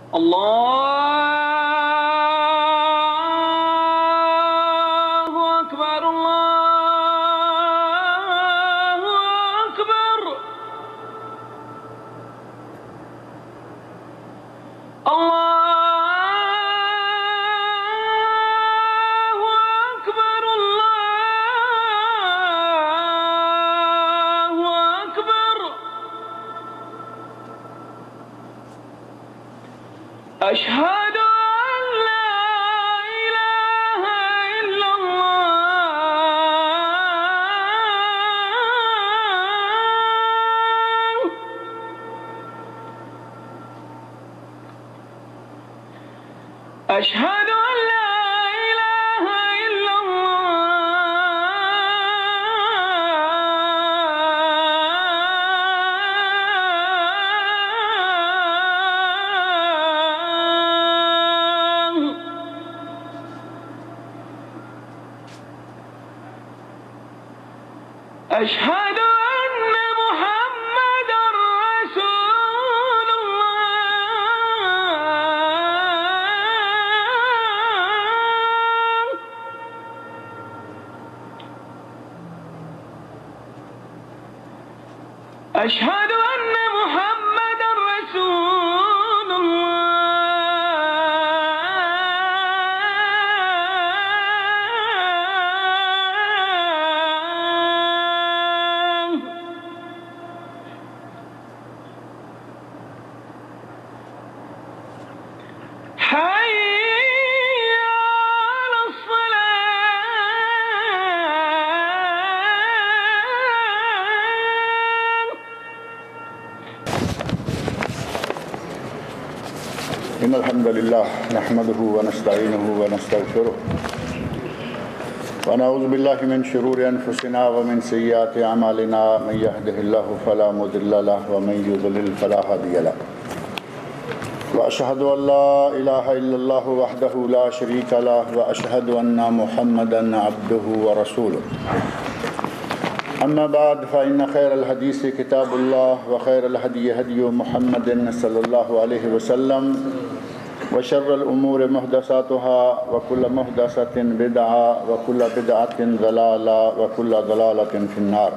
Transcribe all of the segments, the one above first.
الله أكبر الله أكبر الله أكبر الله أكبر أشهد أن لا إله إلا الله أشهد أن لا إله إلا الله أشهد أن محمدا رسول الله أشهد أن محمدا رسول الله حي على الصلاة إن الحمد لله نحمده ونستعينه ونستغفره ونعوذ بالله من شرور أنفسنا ومن سيئات أعمالنا من يهده الله فلا مضل له ومن يضلل فلا هادي له وأشهد أن لا إله إلا الله وحده لا شريك له وأشهد أن محمدا عبده ورسوله أما بعد فإن خير الحديث كتاب الله وخير الهدي هدي محمد صلى الله عليه وسلم وشر الأمور محدثاتها وكل محدثة بدعة وكل بدعة ضلالة وكل ضلالة في النار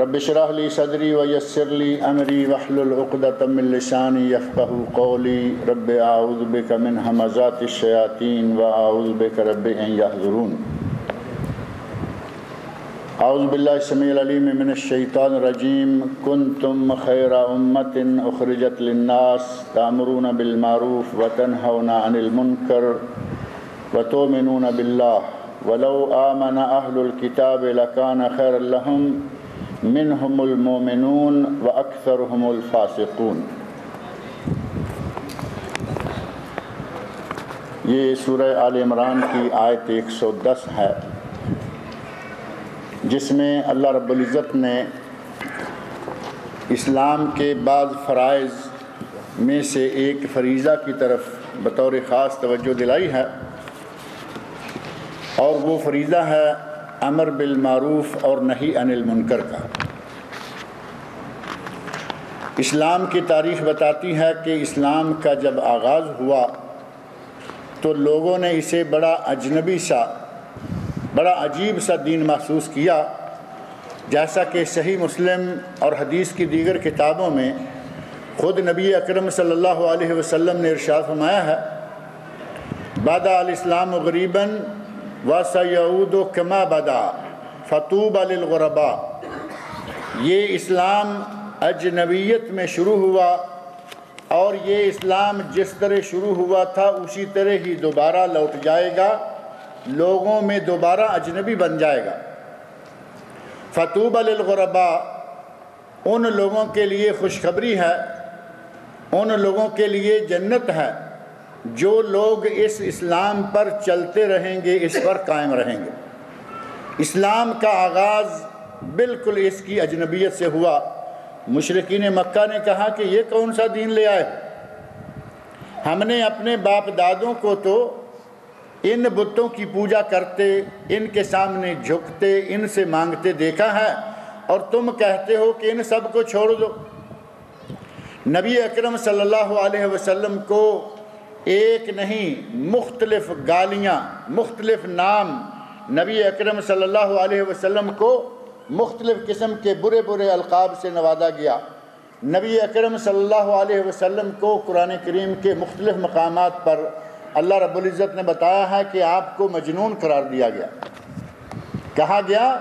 رب اشرح لي صدري ويسر لي أمري واحلل عقدة من لساني يفقهوا قولي رب أعوذ بك من همزات الشياطين وأعوذ بك رب أن يحضرون اعوذ باللہ السمیع العلیم من الشیطان الرجیم کنتم خیر امۃ اخرجت للناس تأمرون بالمعروف وتنہون عن المنکر وتؤمنون باللہ ولو آمن اہل الکتاب لکان خیر لہم منہم المؤمنون واکثرہم الفاسقون۔ یہ سورہ آل عمران کی آیت 110 ہے، جس میں اللہ رب العزت نے اسلام کے بعض فرائض میں سے ایک فریضہ کی طرف بطور خاص توجہ دلائی ہے، اور وہ فریضہ ہے امر بالمعروف اور نہی عن المنکر کا۔ اسلام کی تاریخ بتاتی ہے کہ اسلام کا جب آغاز ہوا تو لوگوں نے اسے بڑا اجنبی سا، بڑا عجیب سا دین محسوس کیا، جیسا کہ صحیح مسلم اور حدیث کی دیگر کتابوں میں خود نبی اکرم صلی اللہ علیہ وسلم نے ارشاد فرمایا ہے، بدأ الاسلام غریباً وسیعود کما بدأ فطوبی للغرباء۔ یہ اسلام اجنبیت میں شروع ہوا، اور یہ اسلام جس طرح شروع ہوا تھا اسی طرح ہی دوبارہ لوٹ جائے گا، لوگوں میں دوبارہ اجنبی بن جائے گا۔ فطوبی للغرباء، ان لوگوں کے لیے خوشخبری ہے، ان لوگوں کے لیے جنت ہے جو لوگ اس اسلام پر چلتے رہیں گے، اس پر قائم رہیں گے۔ اسلام کا آغاز بالکل اس کی اجنبیت سے ہوا۔ مشرکین مکہ نے کہا کہ یہ کون سا دین لے آئے؟ ہم نے اپنے باپ دادوں کو تو ان بتوں کی پوجا کرتے، ان کے سامنے جھکتے، ان سے مانگتے دیکھا ہے، اور تم کہتے ہو کہ ان سب کو چھوڑ دو۔ نبی اکرم صلی اللہ علیہ وسلم کو ایک نہیں مختلف گالیاں، مختلف نام، نبی اکرم صلی اللہ علیہ وسلم کو مختلف قسم کے برے برے القاب سے نوازا گیا۔ نبی اکرم صلی اللہ علیہ وسلم کو قرآن کریم کے مختلف مقامات پر اللہ رب العزت نے بتایا ہے کہ آپ کو مجنون قرار دیا گیا، کہا گیا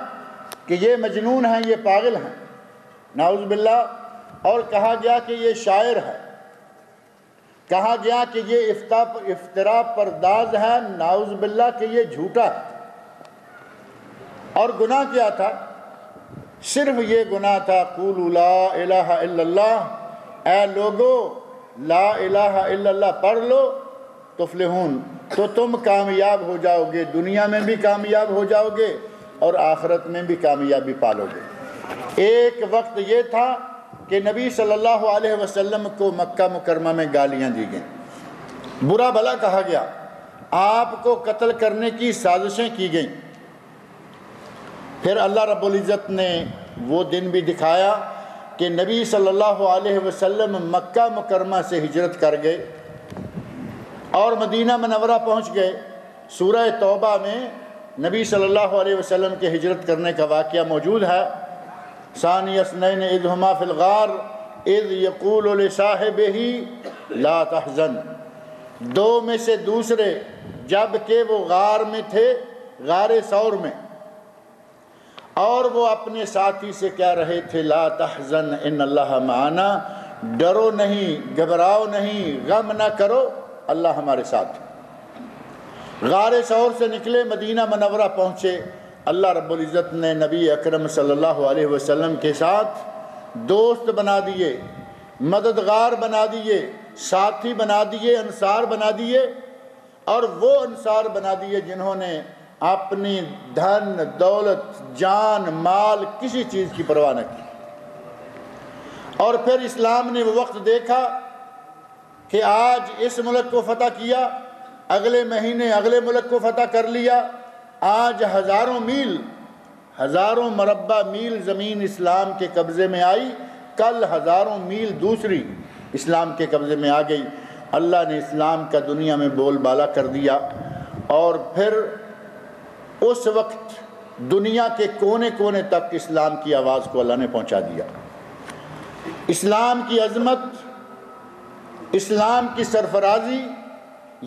کہ یہ مجنون ہیں، یہ پاگل ہیں، نعوذ باللہ، اور کہا گیا کہ یہ شاعر ہے، کہا گیا کہ یہ افتراء پرداز ہے، نعوذ باللہ، کہ یہ جھوٹا ہے۔ اور گناہ کیا تھا؟ صرف یہ گناہ تھا قولوا لا الہ الا اللہ، اے لوگو لا الہ الا اللہ پڑھ لو تفلحون، تو تم کامیاب ہو جاؤ گے، دنیا میں بھی کامیاب ہو جاؤ گے اور آخرت میں بھی کامیابی پالو گے۔ ایک وقت یہ تھا کہ نبی صلی اللہ علیہ وسلم کو مکہ مکرمہ میں گالیاں دی گئیں، برا بھلا کہا گیا، آپ کو قتل کرنے کی سازشیں کی گئیں۔ پھر اللہ رب العزت نے وہ دن بھی دکھایا کہ نبی صلی اللہ علیہ وسلم مکہ مکرمہ سے ہجرت کر گئے اور مدینہ منورہ پہنچ گئے۔ سورہ توبہ میں نبی صلی اللہ علیہ وسلم کے ہجرت کرنے کا واقعہ موجود ہے۔ ثانی اثنین اذ ہما فی الغار اذ یقول لصاحبہ لا تحزن، دو میں سے دوسرے جب کہ وہ غار میں تھے، غار ثور میں، اور وہ اپنے ساتھی سے کہہ رہے تھے لا تحزن ان اللہ معنا، ڈرو نہیں، گھبراؤ نہیں، غم نہ کرو، اللہ ہمارے ساتھ۔ غار ثور سے نکلے، مدینہ منورہ پہنچے، اللہ رب العزت نے نبی اکرم صلی اللہ علیہ وسلم کے ساتھ دوست بنا دیے، مددگار بنا دیے، ساتھی بنا دیے، انصار بنا دیے، اور وہ انصار بنا دیے جنہوں نے اپنی دھن دولت جان مال کسی چیز کی پرواہ نہ کی۔ اور پھر اسلام نے وہ وقت دیکھا کہ آج اس ملک کو فتح کیا، اگلے مہینے اگلے ملک کو فتح کر لیا، آج ہزاروں میل، ہزاروں مربع میل زمین اسلام کے قبضے میں آئی، کل ہزاروں میل دوسری اسلام کے قبضے میں آ گئی۔ اللہ نے اسلام کا دنیا میں بول بالا کر دیا، اور پھر اس وقت دنیا کے کونے کونے تک اسلام کی آواز کو اللہ نے پہنچا دیا۔ اسلام کی عظمت، اسلام کی سرفرازی،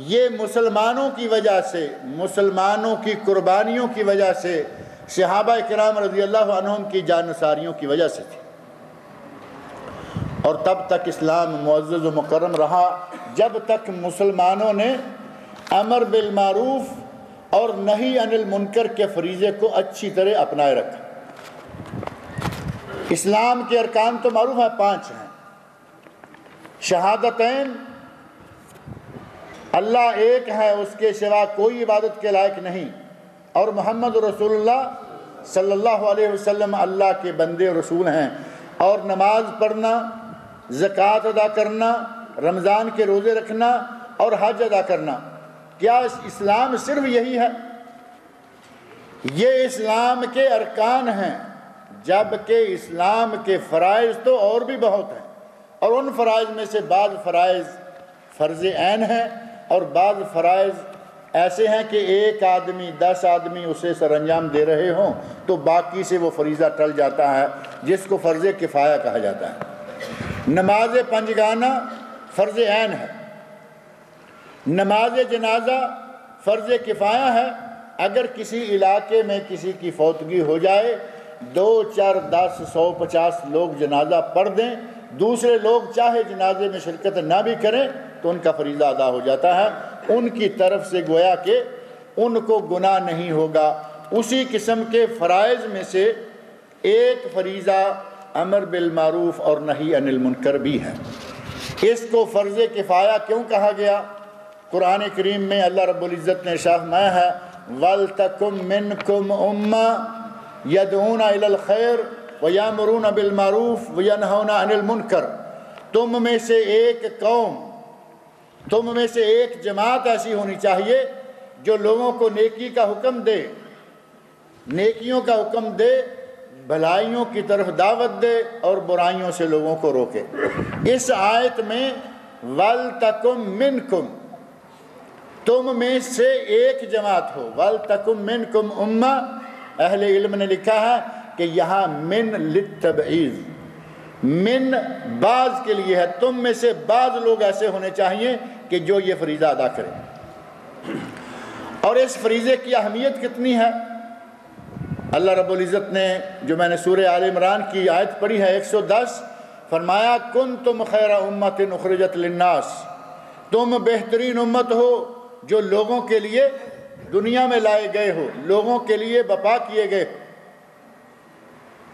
یہ مسلمانوں کی وجہ سے، مسلمانوں کی قربانیوں کی وجہ سے، صحابہ کرام رضی اللہ عنہم کی جانثاریوں کی وجہ سے تھی۔ اور تب تک اسلام معزز و مکرم رہا جب تک مسلمانوں نے امر بالمعروف اور نہی عن المنکر کے فریضے کو اچھی طرح اپنائے رکھا۔ اسلام کے ارکان تو معروف ہیں، 5 ہیں۔ شہادتین، اللہ ایک ہے، اس کے سوا کوئی عبادت کے لائق نہیں، اور محمد رسول اللہ صلی اللہ علیہ وسلم اللہ کے بندے رسول ہیں۔ اور نماز پڑھنا، زکوٰۃ ادا کرنا، رمضان کے روزے رکھنا اور حج ادا کرنا، کیا اسلام صرف یہی ہے؟ یہ اسلام کے ارکان ہیں، جبکہ اسلام کے فرائض تو اور بھی بہت ہیں، اور ان فرائض میں سے بعض فرائض فرض عین ہیں، اور بعض فرائض ایسے ہیں کہ ایک آدمی 10 آدمی اسے سر انجام دے رہے ہوں تو باقی سے وہ فریضہ ٹل جاتا ہے، جس کو فرض کفایہ کہا جاتا ہے۔ نماز پنجگانہ فرض عین ہے، نماز جنازہ فرض کفایہ ہے۔ اگر کسی علاقے میں کسی کی فوتگی ہو جائے، 2 4 10 100 50 لوگ جنازہ پڑھ دیں، دوسرے لوگ چاہے جنازے میں شرکت نہ بھی کریں تو ان کا فریضہ ادا ہو جاتا ہے، ان کی طرف سے گویا کہ ان کو گناہ نہیں ہوگا۔ اسی قسم کے فرائض میں سے ایک فریضہ امر بالمعروف اور نہی عن المنکر بھی ہے۔ اس کو فرض کفایہ کیوں کہا گیا؟ قرآن کریم میں اللہ رب العزت نے ارشاد فرمایا ہے وَلْتَكُمْ مِنْكُمْ أُمَّةٌ يَدْعُونَ إِلَى الْخَيْرِ وَيَأْمُرُونَ بِالْمَعْرُوفِ وَيَنْهَوْنَ عَنِ الْمُنْكَرِ، تم میں سے ایک قوم، تم میں سے ایک جماعت ایسی ہونی چاہیے جو لوگوں کو نیکی کا حکم دے، نیکیوں کا حکم دے، بھلائیوں کی طرف دعوت دے اور برائیوں سے لوگوں کو روکے۔ اس آیت میں وَلْتَكُمْ مِنْكُمْ، تم میں سے ایک جماعت ہو، وَلْتَكُمْ مِنْكُمْ اُمَّةٌ، اہل علم نے لکھا ہے کہ یہاں من للتبعیض، من بعض کے لیے ہے، تم میں سے بعض لوگ ایسے ہونے چاہیے کہ جو یہ فریضہ ادا کریں۔ اور اس فریضے کی اہمیت کتنی ہے؟ اللہ رب العزت نے، جو میں نے سورہ آل عمران کی آیت پڑھی ہے 110، فرمایا کنتم خیر امۃ اخرجت للناس، تم بہترین امت ہو جو لوگوں کے لیے دنیا میں لائے گئے ہو، لوگوں کے لیے برپا کیے گئے۔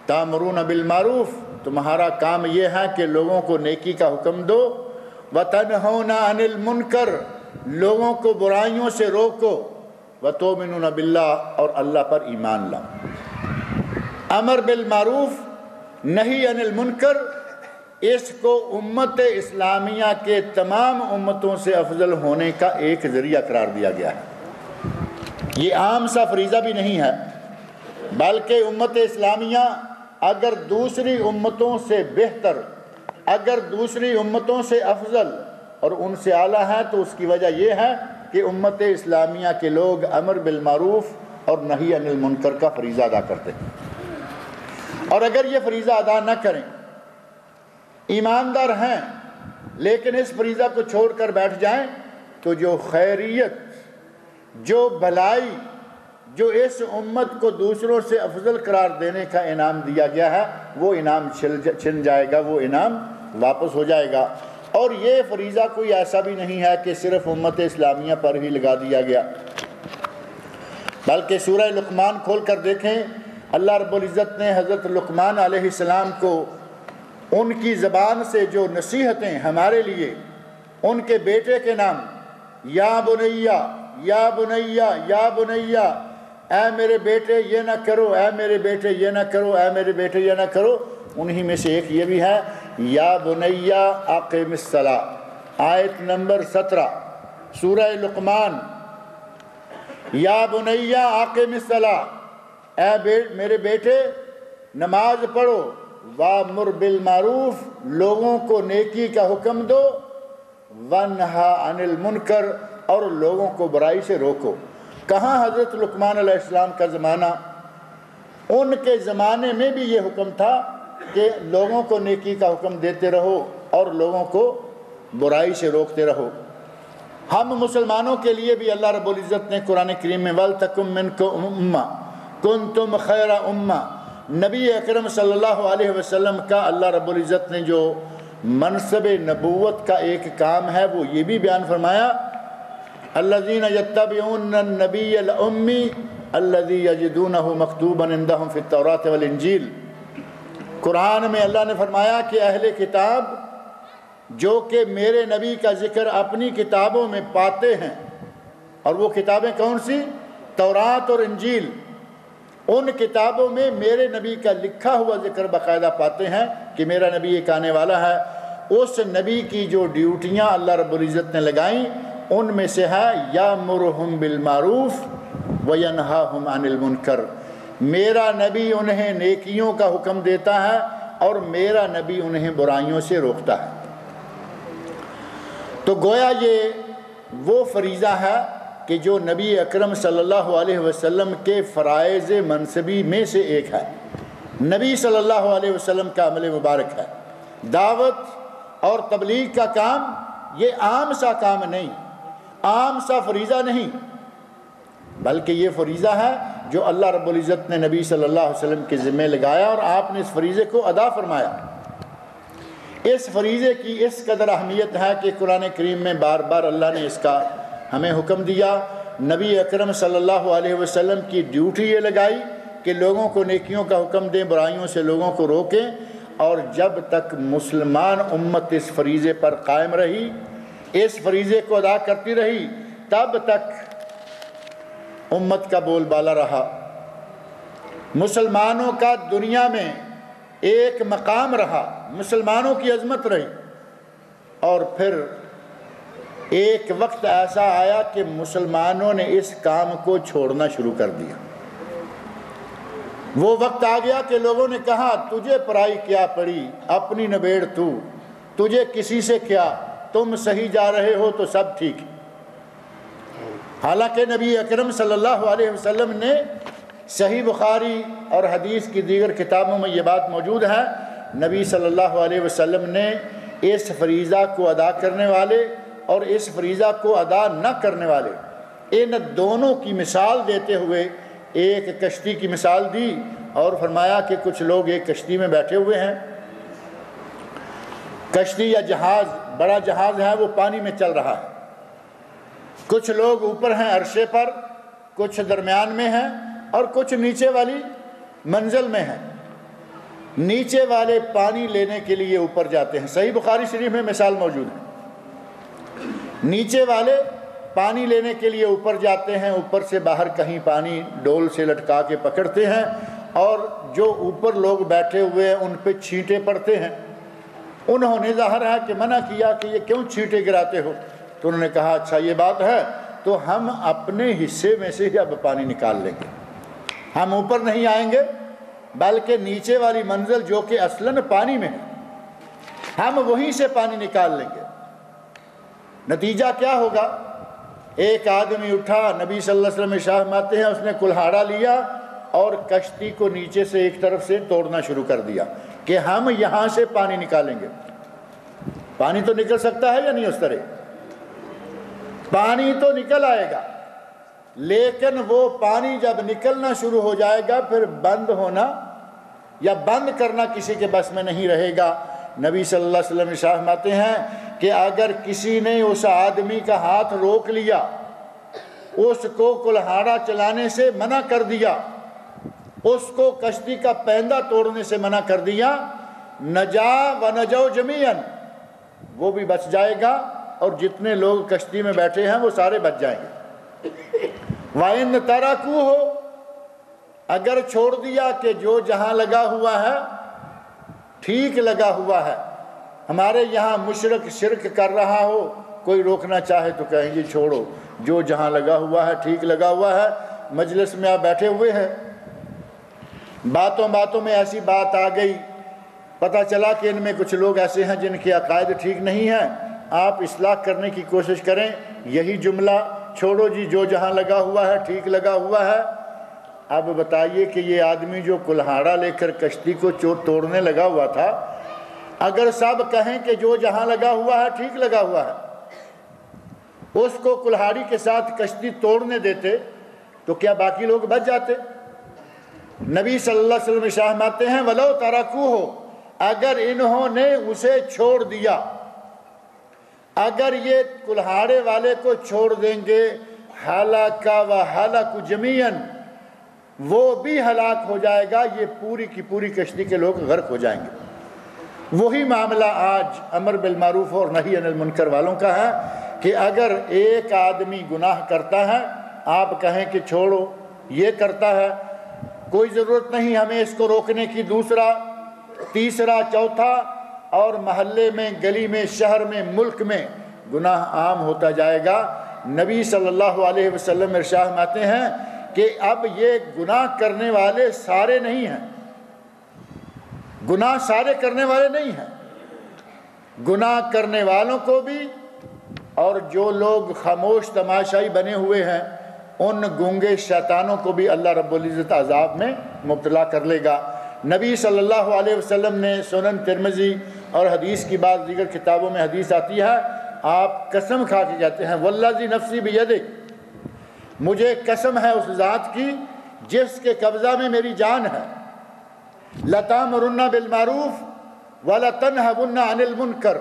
تامرون بالمعروف، تمہارا کام یہ ہے کہ لوگوں کو نیکی کا حکم دو، وتنہون عن المنکر، لوگوں کو برائیوں سے روکو، وتؤمنون باللہ، اور اللہ پر ایمان لاؤ۔ امر بالمعروف، نہی عن المنکر، اس کو امت اسلامیہ کے تمام امتوں سے افضل ہونے کا ایک ذریعہ قرار دیا گیا ہے۔ یہ عام سا فریضہ بھی نہیں ہے، بلکہ امت اسلامیہ اگر دوسری امتوں سے بہتر، اگر دوسری امتوں سے افضل اور ان سے اعلیٰ ہے تو اس کی وجہ یہ ہے کہ امت اسلامیہ کے لوگ امر بالمعروف اور نہی عن المنکر کا فریضہ ادا کرتے ہیں۔ اور اگر یہ فریضہ ادا نہ کریں، ایماندار ہیں لیکن اس فریضہ کو چھوڑ کر بیٹھ جائیں، تو جو خیریت، جو بھلائی، جو اس امت کو دوسروں سے افضل قرار دینے کا انعام دیا گیا ہے، وہ انعام چھن جائے گا، وہ انعام واپس ہو جائے گا۔ اور یہ فریضہ کوئی ایسا بھی نہیں ہے کہ صرف امت اسلامیہ پر ہی لگا دیا گیا، بلکہ سورہ لقمان کھول کر دیکھیں، اللہ رب العزت نے حضرت لقمان علیہ السلام کو ان کی زبان سے جو نصیحتیں ہمارے لیے ان کے بیٹے کے نام، یا بنیا یا بنیا یا بنیا، اے میرے بیٹے یہ نہ کرو، اے میرے بیٹے یہ نہ کرو، اے میرے بیٹے یہ نہ کرو، انہی میں سے ایک یہ بھی ہے، یا بنیا اقم الصلاۃ، آیت نمبر 17 سورہ لقمان، یا بنیا اقم الصلاۃ، اے میرے بیٹے نماز پڑھو، وامر بالمعروف، لوگوں کو نیکی کا حکم دو، ونہا عن المنکر، اور لوگوں کو برائی سے روکو۔ کہاں حضرت لقمان علیہ السلام کا زمانہ، ان کے زمانے میں بھی یہ حکم تھا کہ لوگوں کو نیکی کا حکم دیتے رہو اور لوگوں کو برائی سے روکتے رہو۔ ہم مسلمانوں کے لیے بھی اللہ رب العزت نے قرآن کریم میں وَلْتَكُمْ مِنْكُمْ أُمَّةٌ كُنْتُمْ خَيْرَ أُمَّةٍ، نبی اکرم صلی اللہ علیہ وسلم کا اللہ رب العزت نے جو منصب نبوت کا ایک کام ہے وہ یہ بھی بیان فرمایا، الذین یتبعون النبی الامی الذی یجدونہ مکتوبا عندہم فی التوراۃ والانجیل۔ قرآن میں اللہ نے فرمایا کہ اہل کتاب جو کہ میرے نبی کا ذکر اپنی کتابوں میں پاتے ہیں، اور وہ کتابیں کون سی؟ تورات اور انجیل، ان کتابوں میں میرے نبی کا لکھا ہوا ذکر باقاعدہ پاتے ہیں کہ میرا نبی ایک آنے والا ہے۔ اس نبی کی جو ڈیوٹیاں اللہ رب العزت نے لگائیں ان میں سے ہے یامرہم بالمعروف وینہاہم عن المنکر، میرا نبی انہیں نیکیوں کا حکم دیتا ہے اور میرا نبی انہیں برائیوں سے روکتا ہے۔ تو گویا یہ وہ فریضہ ہے کہ جو نبی اکرم صلی اللہ علیہ وسلم کے فرائض منصبی میں سے ایک ہے۔ نبی صلی اللہ علیہ وسلم کا عمل مبارک ہے۔ دعوت اور تبلیغ کا کام یہ عام سا کام نہیں، عام سا فریضہ نہیں، بلکہ یہ فریضہ ہے جو اللہ رب العزت نے نبی صلی اللہ علیہ وسلم کے ذمہ لگایا اور آپ نے اس فریضے کو ادا فرمایا۔ اس فریضے کی اس قدر اہمیت ہے کہ قرآن کریم میں بار بار اللہ نے اس کا ہمیں حکم دیا۔ نبی اکرم صلی اللہ علیہ وسلم کی ڈیوٹی یہ لگائی کہ لوگوں کو نیکیوں کا حکم دیں، برائیوں سے لوگوں کو روکیں، اور جب تک مسلمان امت اس فریضے پر قائم رہی، اس فریضے کو ادا کرتی رہی، تب تک امت کا بول بالا رہا، مسلمانوں کا دنیا میں ایک مقام رہا، مسلمانوں کی عظمت رہی۔ اور پھر ایک وقت ایسا آیا کہ مسلمانوں نے اس کام کو چھوڑنا شروع کر دیا۔ وہ وقت آ گیا کہ لوگوں نے کہا تجھے پرائی کیا پڑی، اپنی نبیڑ تو، تجھے کسی سے کیا، تم صحیح جا رہے ہو تو سب ٹھیک۔ حالانکہ نبی اکرم صلی اللہ علیہ وسلم نے صحیح بخاری اور حدیث کی دیگر کتابوں میں یہ بات موجود ہے، نبی صلی اللہ علیہ وسلم نے اس فریضہ کو ادا کرنے والے اور اس فریضہ کو ادا نہ کرنے والے، ان دونوں کی مثال دیتے ہوئے ایک کشتی کی مثال دی اور فرمایا کہ کچھ لوگ ایک کشتی میں بیٹھے ہوئے ہیں، کشتی یا جہاز، بڑا جہاز ہے، وہ پانی میں چل رہا ہے، کچھ لوگ اوپر ہیں عرشے پر، کچھ درمیان میں ہیں اور کچھ نیچے والی منزل میں ہیں۔ نیچے والے پانی لینے کے لیے اوپر جاتے ہیں، صحیح بخاری شریف میں مثال موجود ہے، نیچے والے پانی لینے کے لیے اوپر جاتے ہیں، اوپر سے باہر کہیں پانی ڈول سے لٹکا کے پکڑتے ہیں اور جو اوپر لوگ بیٹھے ہوئے ہیں ان پہ چھینٹے پڑتے ہیں۔ انہوں نے ظاہر ہے کہ منع کیا کہ یہ کیوں چھینٹے گراتے ہو، تو انہوں نے کہا اچھا یہ بات ہے تو ہم اپنے حصے میں سے ہی اب پانی نکال لیں گے، ہم اوپر نہیں آئیں گے بلکہ نیچے والی منزل جو کہ اصلاً پانی میں ہے ہم وہیں سے پانی نکال لیں گے۔ نتیجہ کیا ہوگا؟ ایک آدمی اٹھا، نبی صلی اللہ علیہ وسلم ارشاد فرماتے ہیں اس نے کلہاڑا لیا اور کشتی کو نیچے سے ایک طرف سے توڑنا شروع کر دیا کہ ہم یہاں سے پانی نکالیں گے۔ پانی تو نکل سکتا ہے یا نہیں؟ اس طرح پانی تو نکل آئے گا، لیکن وہ پانی جب نکلنا شروع ہو جائے گا پھر بند ہونا یا بند کرنا کسی کے بس میں نہیں رہے گا۔ نبی صلی اللہ علیہ وسلم ارشاد فرماتے ہیں کہ اگر کسی نے اس آدمی کا ہاتھ روک لیا، اس کو کلہاڑا چلانے سے منع کر دیا، اس کو کشتی کا پیندہ توڑنے سے منع کر دیا، نجا و نجو جمیعاً، وہ بھی بچ جائے گا اور جتنے لوگ کشتی میں بیٹھے ہیں وہ سارے بچ جائیں گے۔ وَإِن تَرَكُوهُ، اگر چھوڑ دیا کہ جو جہاں لگا ہوا ہے ٹھیک لگا ہوا ہے، ہمارے یہاں مشرک شرک کر رہا ہو، کوئی روکنا چاہے تو کہیں گے چھوڑو، جو جہاں لگا ہوا ہے ٹھیک لگا ہوا ہے، مجلس میں آپ بیٹھے ہوئے ہیں، باتوں باتوں میں ایسی بات آ گئی، پتہ چلا کہ ان میں کچھ لوگ ایسے ہیں جن کے عقائد ٹھیک نہیں ہیں، آپ اصلاح کرنے کی کوشش کریں، یہی جملہ چھوڑو جی، جو جہاں لگا ہوا ہے ٹھیک لگا ہوا ہے۔ اب بتائیے کہ یہ آدمی جو کلہاڑا لے کر کشتی کو توڑنے لگا ہوا تھا، اگر سب کہیں کہ جو جہاں لگا ہوا ہے ٹھیک لگا ہوا ہے، اس کو کلہاڑی کے ساتھ کشتی توڑنے دیتے تو کیا باقی لوگ بچ جاتے؟ نبی صلی اللہ علیہ وسلم ارشاد فرماتے ہیں وَلَوْ تَرَكُوهُ، اگر انہوں نے اسے چھوڑ دیا، اگر یہ کلہاڑے والے کو چھوڑ دیں گے، ہلاک و ہلاک جمیعاً، وہ بھی ہلاک ہو جائے گا، یہ پوری کی پوری کشتی کے لوگ غرق ہو جائیں گے۔ وہی معاملہ آج امر بالمعروف اور نہی عن المنکر والوں کا ہے کہ اگر ایک آدمی گناہ کرتا ہے، آپ کہیں کہ چھوڑو، یہ کرتا ہے، کوئی ضرورت نہیں ہمیں اس کو روکنے کی، دوسرا تیسرا چوتھا، اور محلے میں گلی میں شہر میں ملک میں گناہ عام ہوتا جائے گا۔ نبی صلی اللہ علیہ وسلم ارشاد فرماتے ہیں کہ اب یہ گناہ کرنے والے سارے نہیں ہیں، گناہ سارے کرنے والے نہیں ہیں، گناہ کرنے والوں کو بھی اور جو لوگ خاموش تماشائی بنے ہوئے ہیں ان گونگے شیطانوں کو بھی اللہ رب العزت عذاب میں مبتلا کر لے گا۔ نبی صلی اللہ علیہ وسلم نے سنن ترمذی اور حدیث کی بعض دیگر کتابوں میں حدیث آتی ہے، آپ قسم کھا کے کہتے ہیں والذی نفسی بیدہ، مجھے قسم ہے اس ذات کی جس کے قبضہ میں میری جان ہے، لَتَأْمُرُنَّ بِالْمَعْرُوفِ وَلَتَنْهَوُنَّ عَنِ الْمُنْكَرِ،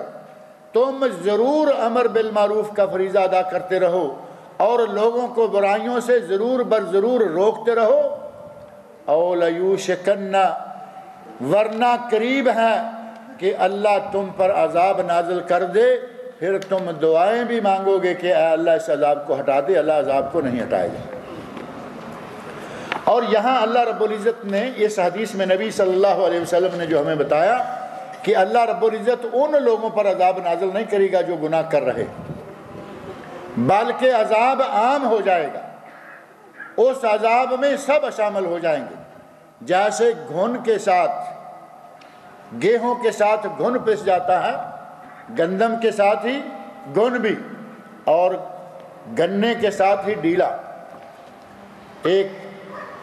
تم ضرور امر بالمعروف کا فریضہ ادا کرتے رہو اور لوگوں کو برائیوں سے ضرور بر ضرور روکتے رہو، اَوْ لَيُوشِكَنَّ، ورنہ قریب ہے کہ اللہ تم پر عذاب نازل کر دے، پھر تم دعائیں بھی مانگو گے کہ اے اللہ اس عذاب کو ہٹا دے، اللہ عذاب کو نہیں ہٹائے گا۔ اور یہاں اللہ رب العزت نے اس حدیث میں نبی صلی اللہ علیہ وسلم نے جو ہمیں بتایا کہ اللہ رب العزت ان لوگوں پر عذاب نازل نہیں کرے گا جو گناہ کر رہے، بلکہ عذاب عام ہو جائے گا، اس عذاب میں سب شامل ہو جائیں گے، جیسے گھن کے ساتھ، گیہوں کے ساتھ گھن پس جاتا ہے، گندم کے ساتھ ہی گھن بھی، اور گنے کے ساتھ ہی ڈیلا۔ ایک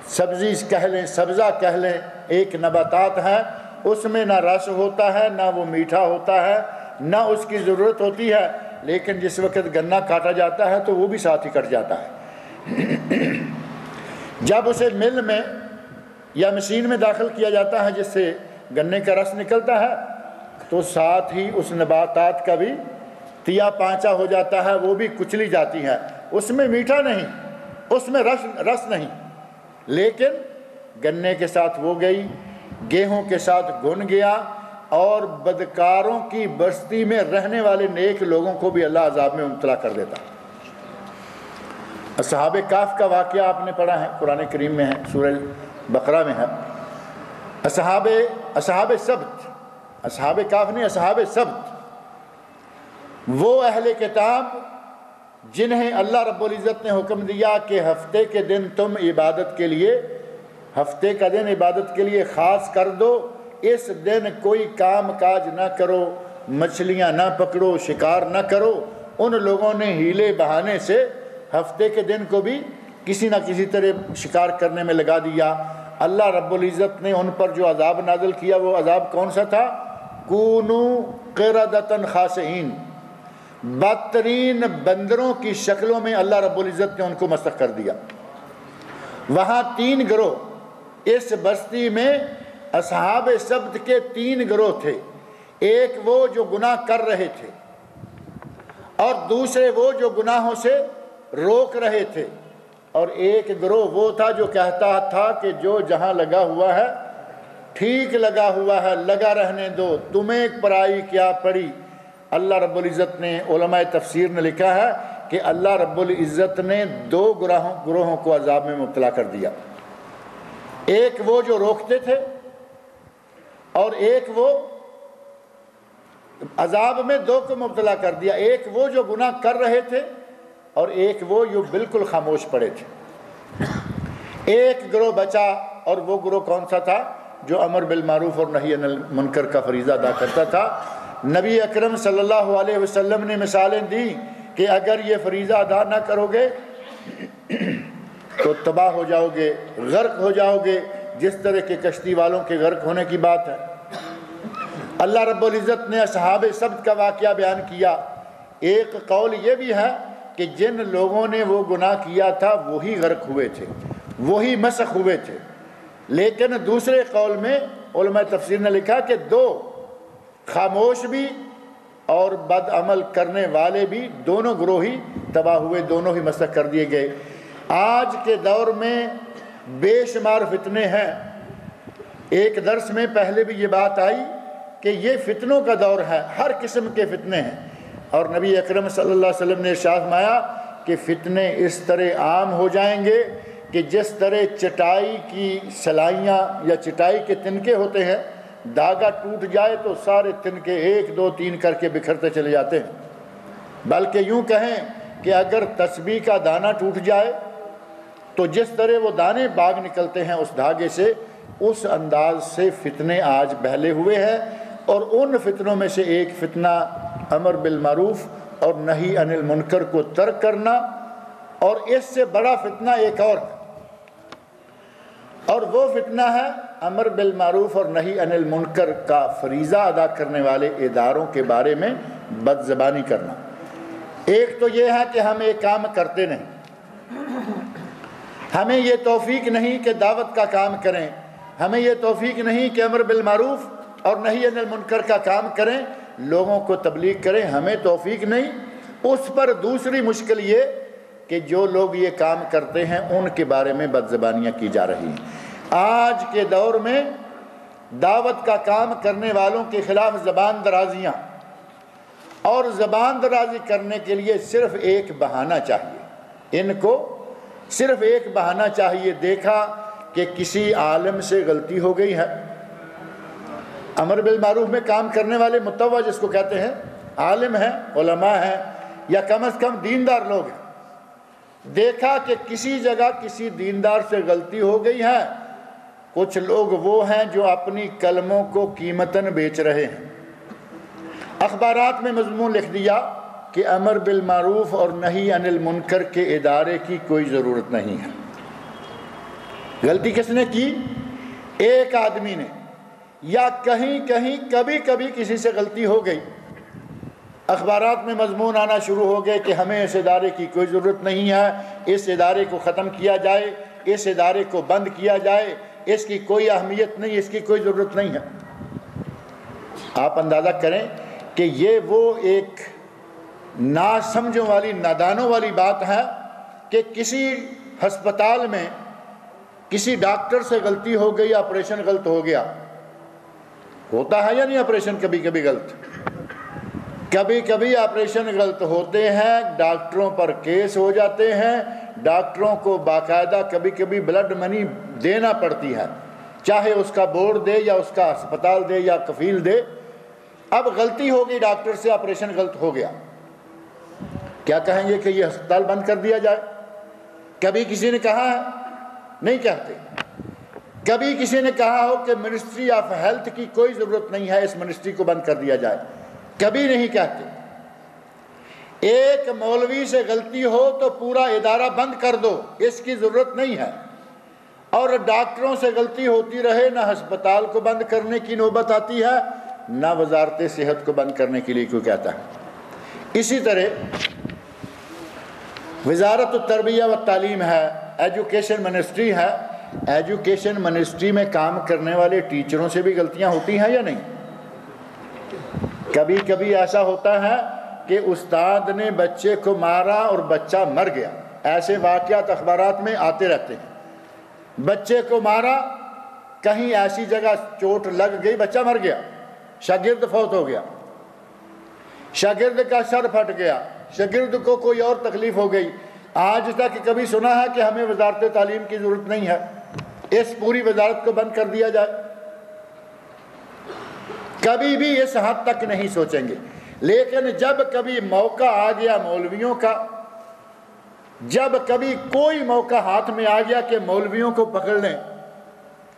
سبزی کہہ لیں، سبزہ کہہ لیں، ایک نباتات ہے، اس میں نہ رس ہوتا ہے، نہ وہ میٹھا ہوتا ہے، نہ اس کی ضرورت ہوتی ہے، لیکن جس وقت گنا کاٹا جاتا ہے تو وہ بھی ساتھ ہی کٹ جاتا ہے۔ جب اسے مل میں یا مشین میں داخل کیا جاتا ہے جس سے گنے کا رس نکلتا ہے، تو ساتھ ہی اس نباتات کا بھی تیا پانچا ہو جاتا ہے، وہ بھی کچلی جاتی ہے۔ اس میں میٹھا نہیں، اس میں رس نہیں، لیکن گنے کے ساتھ وہ گئی، گیہوں کے ساتھ گھن گیا، اور بدکاروں کی بستی میں رہنے والے نیک لوگوں کو بھی اللہ عذاب میں مبتلا کر دیتا۔ اصحاب کہف کا واقعہ آپ نے پڑھا ہے، قرآن کریم میں ہے، سورہ بقرہ میں ہے۔ اصحاب سبت، اصحاب کہف نہیں، اصحاب سبت، وہ اہل کتاب جنہیں اللہ رب العزت نے حکم دیا کہ ہفتے کے دن تم عبادت کے لیے، ہفتے کا دن عبادت کے لیے خاص کر دو، اس دن کوئی کام کاج نہ کرو، مچھلیاں نہ پکڑو، شکار نہ کرو۔ ان لوگوں نے ہیلے بہانے سے ہفتے کے دن کو بھی کسی نہ کسی طرح شکار کرنے میں لگا دیا۔ اللہ رب العزت نے ان پر جو عذاب نازل کیا، وہ عذاب کون سا تھا؟ کونو قردۃ خاسئین، بدترین بندروں کی شکلوں میں اللہ رب العزت نے ان کو مسخ کر دیا۔ وہاں 3 گروہ، اس بستی میں اصحاب سبت کے 3 گروہ تھے۔ ایک وہ جو گناہ کر رہے تھے، اور دوسرے وہ جو گناہوں سے روک رہے تھے، اور ایک گروہ وہ تھا جو کہتا تھا کہ جو جہاں لگا ہوا ہے ٹھیک لگا ہوا ہے، لگا رہنے دو، تمہیں پرائی کیا پڑی۔ اللہ رب العزت نے، علماء تفسیر نے لکھا ہے کہ اللہ رب العزت نے 2 گروہوں کو عذاب میں مبتلا کر دیا۔ ایک وہ جو روکتے تھے، اور ایک وہ عذاب میں 2 کو مبتلا کر دیا۔ ایک وہ جو گناہ کر رہے تھے، اور ایک وہ جو بالکل خاموش پڑے تھے۔ ایک گروہ بچا، اور وہ گروہ کون سا تھا؟ جو امر بالمعروف اور نہی عن المنکر کا فریضہ ادا کرتا تھا۔ نبی اکرم صلی اللہ علیہ وسلم نے مثالیں دی کہ اگر یہ فریضہ ادا نہ کرو گے تو تباہ ہو جاؤ گے، غرق ہو جاؤ گے، جس طرح کے کشتی والوں کے غرق ہونے کی بات ہے۔ اللہ رب العزت نے اصحاب سبت کا واقعہ بیان کیا۔ ایک قول یہ بھی ہے کہ جن لوگوں نے وہ گناہ کیا تھا وہی غرق ہوئے تھے، وہی مسخ ہوئے تھے، لیکن دوسرے قول میں علماء تفسیر نے لکھا کہ 2 خاموش بھی اور بد عمل کرنے والے بھی، دونوں گروہ ہی تباہ ہوئے، دونوں ہی مسخ کر دیے گئے۔ آج کے دور میں بے شمار فتنے ہیں۔ ایک درس میں پہلے بھی یہ بات آئی کہ یہ فتنوں کا دور ہے، ہر قسم کے فتنے ہیں، اور نبی اکرم صلی اللہ علیہ وسلم نے ارشاد فرمایا کہ فتنے اس طرح عام ہو جائیں گے کہ جس طرح چٹائی کی سلائیاں یا چٹائی کے تنکے ہوتے ہیں، دھاگا ٹوٹ جائے تو سارے تنکے 1 2 3 کر کے بکھرتے چلے جاتے ہیں۔ بلکہ یوں کہیں کہ اگر تسبیح کا دانہ ٹوٹ جائے تو جس طرح وہ دانے باغ نکلتے ہیں اس دھاگے سے، اس انداز سے فتنے آج بہلے ہوئے ہیں۔ اور ان فتنوں میں سے ایک فتنہ امر بالمعروف اور نہی عن المنکر کو ترک کرنا، اور اس سے بڑا فتنہ ایک اور وہ فتنہ ہے امر بالمعروف اور نہی عن المنکر کا فریضہ ادا کرنے والے اداروں کے بارے میں بد زبانی کرنا۔ ایک تو یہ ہے کہ ہم ایک کام کرتے نہیں، ہمیں یہ توفیق نہیں کہ دعوت کا کام کریں، ہمیں یہ توفیق نہیں کہ امر بالمعروف اور نہی عن المنکر کا کام کریں، لوگوں کو تبلیغ کریں، ہمیں توفیق نہیں۔ اس پر دوسری مشکل یہ کہ جو لوگ یہ کام کرتے ہیں ان کے بارے میں بد زبانیاں کی جا رہی ہیں۔ آج کے دور میں دعوت کا کام کرنے والوں کے خلاف زبان درازیاں، اور زبان درازی کرنے کے لیے صرف ایک بہانہ چاہیے، ان کو صرف ایک بہانہ چاہیے۔ دیکھا کہ کسی عالم سے غلطی ہو گئی ہے، امر بالمعروف میں کام کرنے والے متوع جس کو کہتے ہیں، عالم ہیں، علماء ہیں، یا کم از کم دیندار لوگ ہیں، دیکھا کہ کسی جگہ کسی دیندار سے غلطی ہو گئی ہے کچھ لوگ وہ ہیں جو اپنی کلموں کو قیمتاً بیچ رہے ہیں۔ اخبارات میں مضمون لکھ دیا کہ امر بالمعروف اور نہی عن المنکر کے ادارے کی کوئی ضرورت نہیں ہے۔ غلطی کس نے کی؟ ایک آدمی نے، یا کہیں کبھی کسی سے غلطی ہو گئی، اخبارات میں مضمون آنا شروع ہو گئے کہ ہمیں اس ادارے کی کوئی ضرورت نہیں ہے، اس ادارے کو ختم کیا جائے، اس ادارے کو بند کیا جائے، اس کی کوئی اہمیت نہیں، اس کی کوئی ضرورت نہیں ہے۔ آپ اندازہ کریں کہ یہ وہ ایک ناسمجھوں والی، نادانوں والی بات ہے کہ کسی ہسپتال میں کسی ڈاکٹر سے غلطی ہو گئی، آپریشن غلط ہو گیا۔ ہوتا ہے یا نہیں آپریشن کبھی غلط؟ کبھی آپریشن غلط ہوتے ہیں، ڈاکٹروں پر کیس ہو جاتے ہیں، ڈاکٹروں کو باقاعدہ کبھی بلڈ منی دینا پڑتی ہے، چاہے اس کا بورڈ دے یا اس کا ہسپتال دے یا کفیل دے۔ اب غلطی ہو گئی ڈاکٹر سے، آپریشن غلط ہو گیا، کیا کہیں گے کہ یہ ہسپتال بند کر دیا جائے؟ کبھی کسی نے کہا ہے؟ نہیں کہتے۔ کبھی کسی نے کہا ہو کہ منسٹری آف ہیلتھ کی کوئی ضرورت نہیں ہے، اس منسٹری کو بند کر دیا جائے؟ کبھی نہیں کہتے۔ ایک مولوی سے غلطی ہو تو پورا ادارہ بند کر دو، اس کی ضرورت نہیں ہے۔ اور ڈاکٹروں سے غلطی ہوتی رہے، نہ ہسپتال کو بند کرنے کی نوبت آتی ہے، نہ وزارت صحت کو بند کرنے کے لیے کوئی کہتا ہے۔ اسی طرح وزارت التربیہ و تعلیم ہے، ایجوکیشن منسٹری ہے، ایجوکیشن منسٹری میں کام کرنے والے ٹیچروں سے بھی غلطیاں ہوتی ہیں یا نہیں؟ کبھی ایسا ہوتا ہے کہ استاد نے بچے کو مارا اور بچہ مر گیا، ایسے واقعات اخبارات میں آتے رہتے ہیں۔ بچے کو مارا، کہیں ایسی جگہ چوٹ لگ گئی، بچہ مر گیا، شاگرد فوت ہو گیا، شاگرد کا سر پھٹ گیا، شاگرد کو کوئی اور تکلیف ہو گئی۔ آج تک کبھی سنا ہے کہ ہمیں وزارت تعلیم کی ضرورت نہیں ہے، اس پوری وزارت کو بند کر دیا جائے؟ کبھی بھی اس حد تک نہیں سوچیں گے۔ لیکن جب کبھی موقع آ گیا مولویوں کا، جب کبھی کوئی موقع ہاتھ میں آ گیا کہ مولویوں کو پکڑ لیں،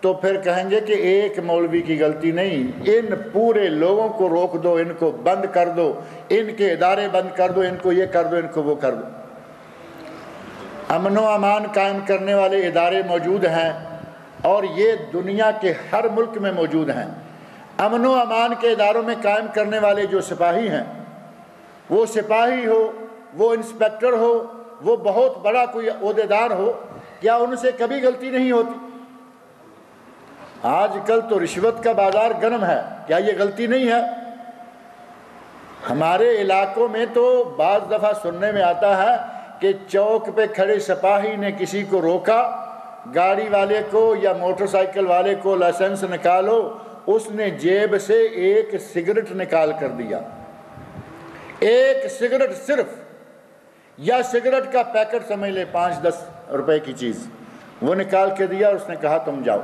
تو پھر کہیں گے کہ ایک مولوی کی غلطی نہیں، ان پورے لوگوں کو روک دو، ان کو بند کر دو، ان کے ادارے بند کر دو، ان کو یہ کر دو، ان کو وہ کر دو۔ امن و امان قائم کرنے والے ادارے موجود ہیں، اور یہ دنیا کے ہر ملک میں موجود ہیں۔ امن و امان کے اداروں میں قائم کرنے والے جو سپاہی ہیں، وہ سپاہی ہو، وہ انسپیکٹر ہو، وہ بہت بڑا کوئی عہدیدار ہو، کیا ان سے کبھی غلطی نہیں ہوتی؟ آج کل تو رشوت کا بازار گرم ہے، کیا یہ غلطی نہیں ہے؟ ہمارے علاقوں میں تو بعض دفعہ سننے میں آتا ہے کہ چوک پہ کھڑے سپاہی نے کسی کو روکا، گاڑی والے کو یا موٹر سائیکل والے کو لائسنس نکالو، اس نے جیب سے ایک سگریٹ نکال کر دیا، ایک سگریٹ صرف، یا سگریٹ کا پیکٹ سمجھ لے 5-10 روپے کی چیز، وہ نکال کے دیا اور اس نے کہا تم جاؤ۔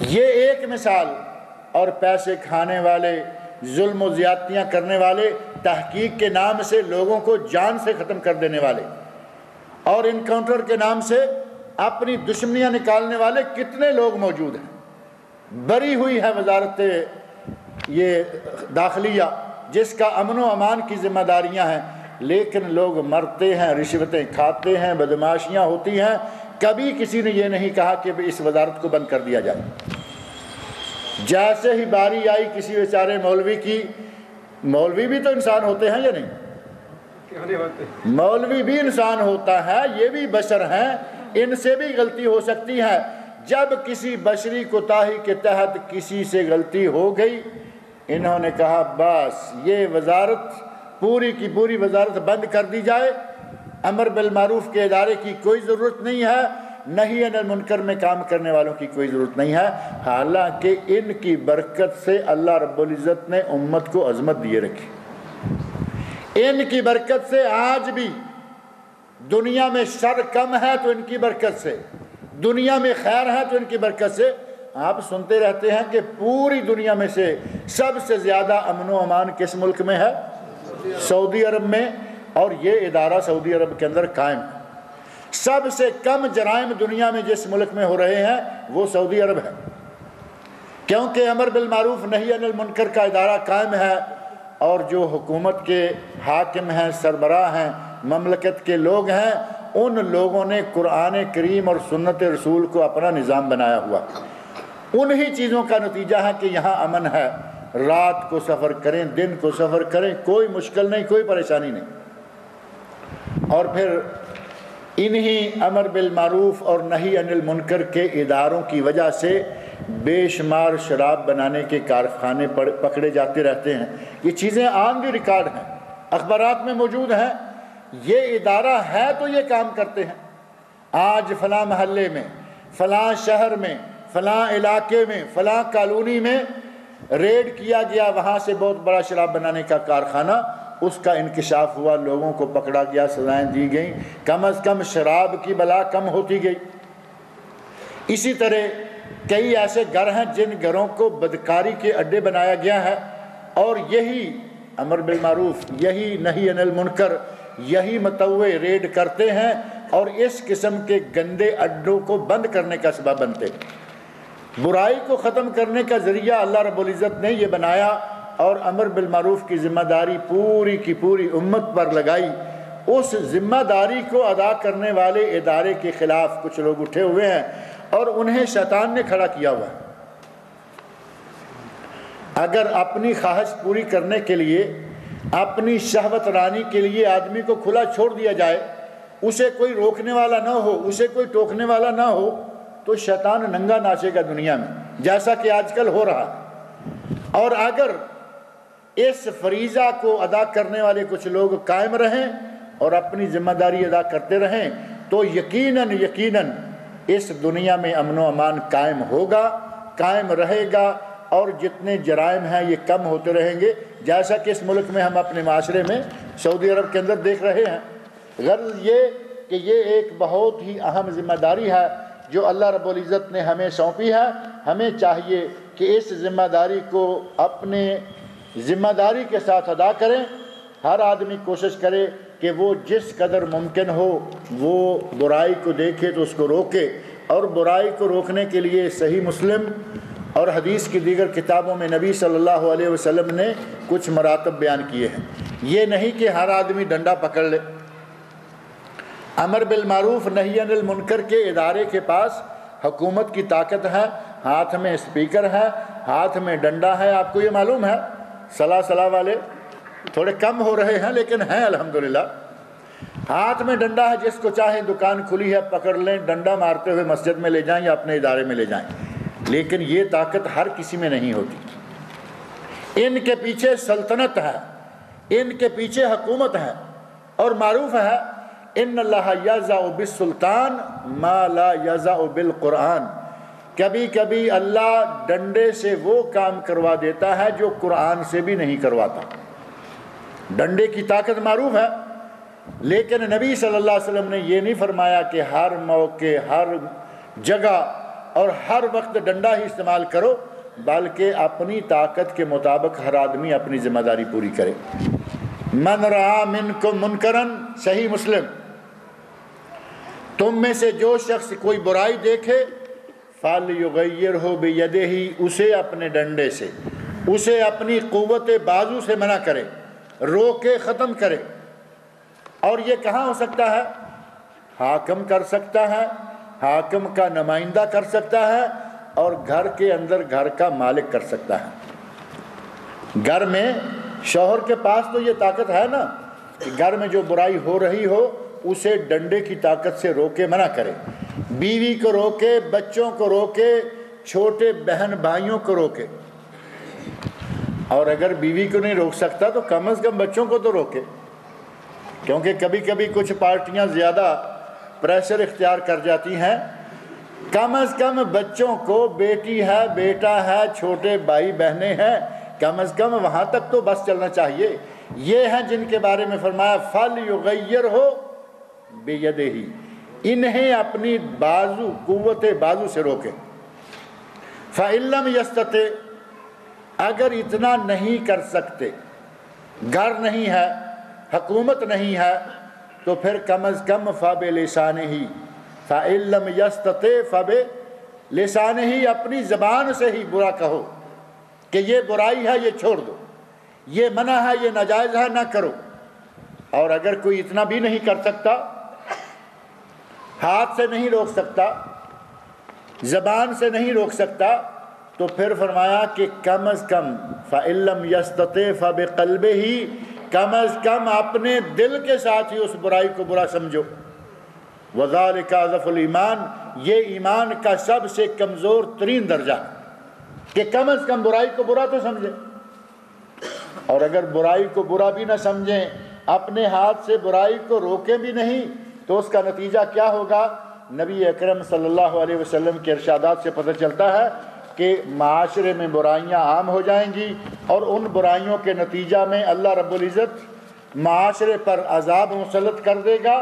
یہ ایک مثال۔ اور پیسے کھانے والے، ظلم و زیادتیاں کرنے والے، تحقیق کے نام سے لوگوں کو جان سے ختم کر دینے والے، اور انکاؤنٹر کے نام سے اپنی دشمنیاں نکالنے والے کتنے لوگ موجود ہیں۔ بری ہوئی ہے وزارت یہ داخلیہ، جس کا امن و امان کی ذمہ داریاں ہیں، لیکن لوگ مرتے ہیں، رشوتیں کھاتے ہیں، بدماشیاں ہوتی ہیں۔ کبھی کسی نے یہ نہیں کہا کہ اس وزارت کو بند کر دیا جائے۔ جیسے ہی باری آئی کسی بیچارے مولوی کی، مولوی بھی تو انسان ہوتے ہیں یا نہیں؟ مولوی بھی انسان ہوتا ہے، یہ بھی بشر ہیں، ان سے بھی غلطی ہو سکتی ہے۔ جب کسی بشری کوتاہی کے تحت کسی سے غلطی ہو گئی، انہوں نے کہا بس یہ وزارت، پوری کی پوری وزارت بند کر دی جائے، امر بالمعروف کے ادارے کی کوئی ضرورت نہیں ہے، نہی عن المنکر میں کام کرنے والوں کی کوئی ضرورت نہیں ہے۔ حالانکہ ان کی برکت سے اللہ رب العزت نے امت کو عظمت دیے رکھی، ان کی برکت سے آج بھی دنیا میں شر کم ہے تو ان کی برکت سے، دنیا میں خیر ہے تو ان کی برکت سے۔ آپ سنتے رہتے ہیں کہ پوری دنیا میں سے سب سے زیادہ امن و امان کس ملک میں ہے؟ سعودی عرب میں، اور یہ ادارہ سعودی عرب کے اندر قائم ہے۔ سب سے کم جرائم دنیا میں جس ملک میں ہو رہے ہیں وہ سعودی عرب ہے، کیونکہ امر بالمعروف نہی عن المنکر کا ادارہ قائم ہے، اور جو حکومت کے حاکم ہیں، سربراہ ہیں، مملکت کے لوگ ہیں، ان لوگوں نے قرآن کریم اور سنت رسول کو اپنا نظام بنایا ہوا۔ انہی چیزوں کا نتیجہ ہے کہ یہاں امن ہے، رات کو سفر کریں، دن کو سفر کریں، کوئی مشکل نہیں، کوئی پریشانی نہیں۔ اور پھر انہی امر بالمعروف اور نہی عن المنکر کے اداروں کی وجہ سے بے شمار شراب بنانے کے کارخانے پکڑے جاتے رہتے ہیں۔ یہ چیزیں آن دی ریکارڈ ہیں، اخبارات میں موجود ہیں۔ یہ ادارہ ہے تو یہ کام کرتے ہیں۔ آج فلاں محلے میں، فلاں شہر میں، فلاں علاقے میں، فلاں کالونی میں ریڈ کیا گیا، وہاں سے بہت بڑا شراب بنانے کا کارخانہ، اس کا انکشاف ہوا، لوگوں کو پکڑا گیا، سزائیں دی گئیں، کم از کم شراب کی بلا کم ہوتی گئی۔ اسی طرح کئی ایسے گھر ہیں جن گھروں کو بدکاری کے اڈے بنایا گیا ہے، اور یہی امر بالمعروف، یہی نہی عن المنکر، یہی متوع ریڈ کرتے ہیں اور اس قسم کے گندے اڈوں کو بند کرنے کا سبب بنتے ہیں۔ برائی کو ختم کرنے کا ذریعہ اللہ رب العزت نے یہ بنایا، اور امر بالمعروف کی ذمہ داری پوری کی پوری امت پر لگائی۔ اس ذمہ داری کو ادا کرنے والے ادارے کے خلاف کچھ لوگ اٹھے ہوئے ہیں اور انہیں شیطان نے کھڑا کیا ہوا ہے۔ اگر اپنی خواہش پوری کرنے کے لیے، اپنی شہوت رانی کے لیے آدمی کو کھلا چھوڑ دیا جائے، اسے کوئی روکنے والا نہ ہو، اسے کوئی ٹوکنے والا نہ ہو، تو شیطان ننگا ناچے گا دنیا میں، جیسا کہ آج کل ہو رہا ہے۔ اور اگر اس فریضہ کو ادا کرنے والے کچھ لوگ قائم رہیں اور اپنی ذمہ داری ادا کرتے رہیں تو یقیناً اس دنیا میں امن و امان قائم ہوگا، قائم رہے گا، اور جتنے جرائم ہیں یہ کم ہوتے رہیں گے، جیسا کہ اس ملک میں ہم اپنے معاشرے میں سعودی عرب کے اندر دیکھ رہے ہیں۔ غرض یہ کہ یہ ایک بہت ہی اہم ذمہ داری ہے جو اللہ رب العزت نے ہمیں سونپی ہے۔ ہمیں چاہیے کہ اس ذمہ داری کو اپنے ذمہ داری کے ساتھ ادا کریں۔ ہر آدمی کوشش کرے کہ وہ جس قدر ممکن ہو وہ برائی کو دیکھے تو اس کو روکے، اور برائی کو روکنے کے لیے صحیح مسلم اور حدیث کی دیگر کتابوں میں نبی صلی اللہ علیہ وسلم نے کچھ مراتب بیان کیے ہیں۔ یہ نہیں کہ ہر آدمی ڈنڈا پکڑ لے۔ امر بالمعروف نہی عن المنکر کے ادارے کے پاس حکومت کی طاقت ہے، ہاتھ میں اسپیکر ہے، ہاتھ میں ڈنڈا ہے۔ آپ کو یہ معلوم ہے، صلاح والے تھوڑے کم ہو رہے ہیں لیکن ہیں الحمدللہ۔ ہاتھ میں ڈنڈا ہے، جس کو چاہیں دکان کھلی ہے پکڑ لیں، ڈنڈا مارتے ہوئے مسجد میں لے جائیں یا اپنے ادارے میں لے جائیں، لیکن یہ طاقت ہر کسی میں نہیں ہوتی۔ ان کے پیچھے سلطنت ہے، ان کے پیچھے حکومت ہے، اور معروف ہے ان اللہ یضع بالسلطان ما لا یضع بالقرآن۔ کبھی کبھی اللہ ڈنڈے سے وہ کام کروا دیتا ہے جو قرآن سے بھی نہیں کرواتا۔ ڈنڈے کی طاقت معروف ہے، لیکن نبی صلی اللہ علیہ وسلم نے یہ نہیں فرمایا کہ ہر موقع، ہر جگہ اور ہر وقت ڈنڈا ہی استعمال کرو، بلکہ اپنی طاقت کے مطابق ہر آدمی اپنی ذمہ داری پوری کرے۔ من رعا منکم منکرن، صحیح مسلم، تم میں سے جو شخص کوئی برائی دیکھے فَلْيُغَيِّرْهُ بِيَدِهِ، اسے اپنے ڈنڈے سے، اسے اپنی قوت بازو سے منع کرے، روکے، ختم کرے۔ اور یہ کہاں ہو سکتا ہے؟ حاکم کر سکتا ہے، حاکم کا نمائندہ کر سکتا ہے، اور گھر کے اندر گھر کا مالک کر سکتا ہے۔ گھر میں شوہر کے پاس تو یہ طاقت ہے نا کہ گھر میں جو برائی ہو رہی ہو اسے ڈنڈے کی طاقت سے روکے، منع کرے، بیوی کو روکے، بچوں کو روکے، چھوٹے بہن بھائیوں کو روکے۔ اور اگر بیوی کو نہیں روک سکتا تو کم از کم بچوں کو تو روکے، کیونکہ کبھی کبھی کچھ پارٹیاں زیادہ پریشر اختیار کر جاتی ہیں۔ کم از کم بچوں کو، بیٹی ہے، بیٹا ہے، چھوٹے بھائی بہنیں ہیں، کم از کم وہاں تک تو بس چلنا چاہیے۔ یہ ہیں جن کے بارے میں فرمایا فَلْيُغَيِّرْهُ بِيَدِهِ، انہیں اپنی بازو، قوت بازو سے روکے۔ فَإِن لَّمْ يَسْتَطِعْ، اگر اتنا نہیں کر سکتے، گھر نہیں ہے، حکومت نہیں ہے، تو پھر کم از کم فَبِلِسَانِهِ فَإِن لَّمْ يَسْتَطِعْ فَبِلِسَانِهِ اپنی زبان سے ہی برا کہو کہ یہ برائی ہے، یہ چھوڑ دو، یہ منع ہے، یہ ناجائز ہے، نہ کرو۔ اور اگر کوئی اتنا بھی نہیں کر سکتا، ہاتھ سے نہیں روک سکتا، زبان سے نہیں روک سکتا، تو پھر فرمایا کہ کم از کم فَإِن لَّمْ يَسْتَطِعْ فَبِقَلْبِهِ کم از کم اپنے دل کے ساتھ ہی اس برائی کو برا سمجھو۔ وَذَلِكَ أَضْعَفُ الْإِيمَانِ یہ ایمان کا سب سے کمزور ترین درجہ ہے کہ کم از کم برائی کو برا تو سمجھیں، اور اگر برائی کو برا بھی نہ سمجھیں، اپنے ہاتھ سے برائی کو روکیں بھی نہیں، تو اس کا نتیجہ کیا ہوگا؟ نبی اکرم صلی اللہ علیہ وسلم کے ارشادات سے پتہ چلتا ہے کہ معاشرے میں برائیاں عام ہو جائیں گی، اور ان برائیوں کے نتیجہ میں اللہ رب العزت معاشرے پر عذاب مسلط کر دے گا،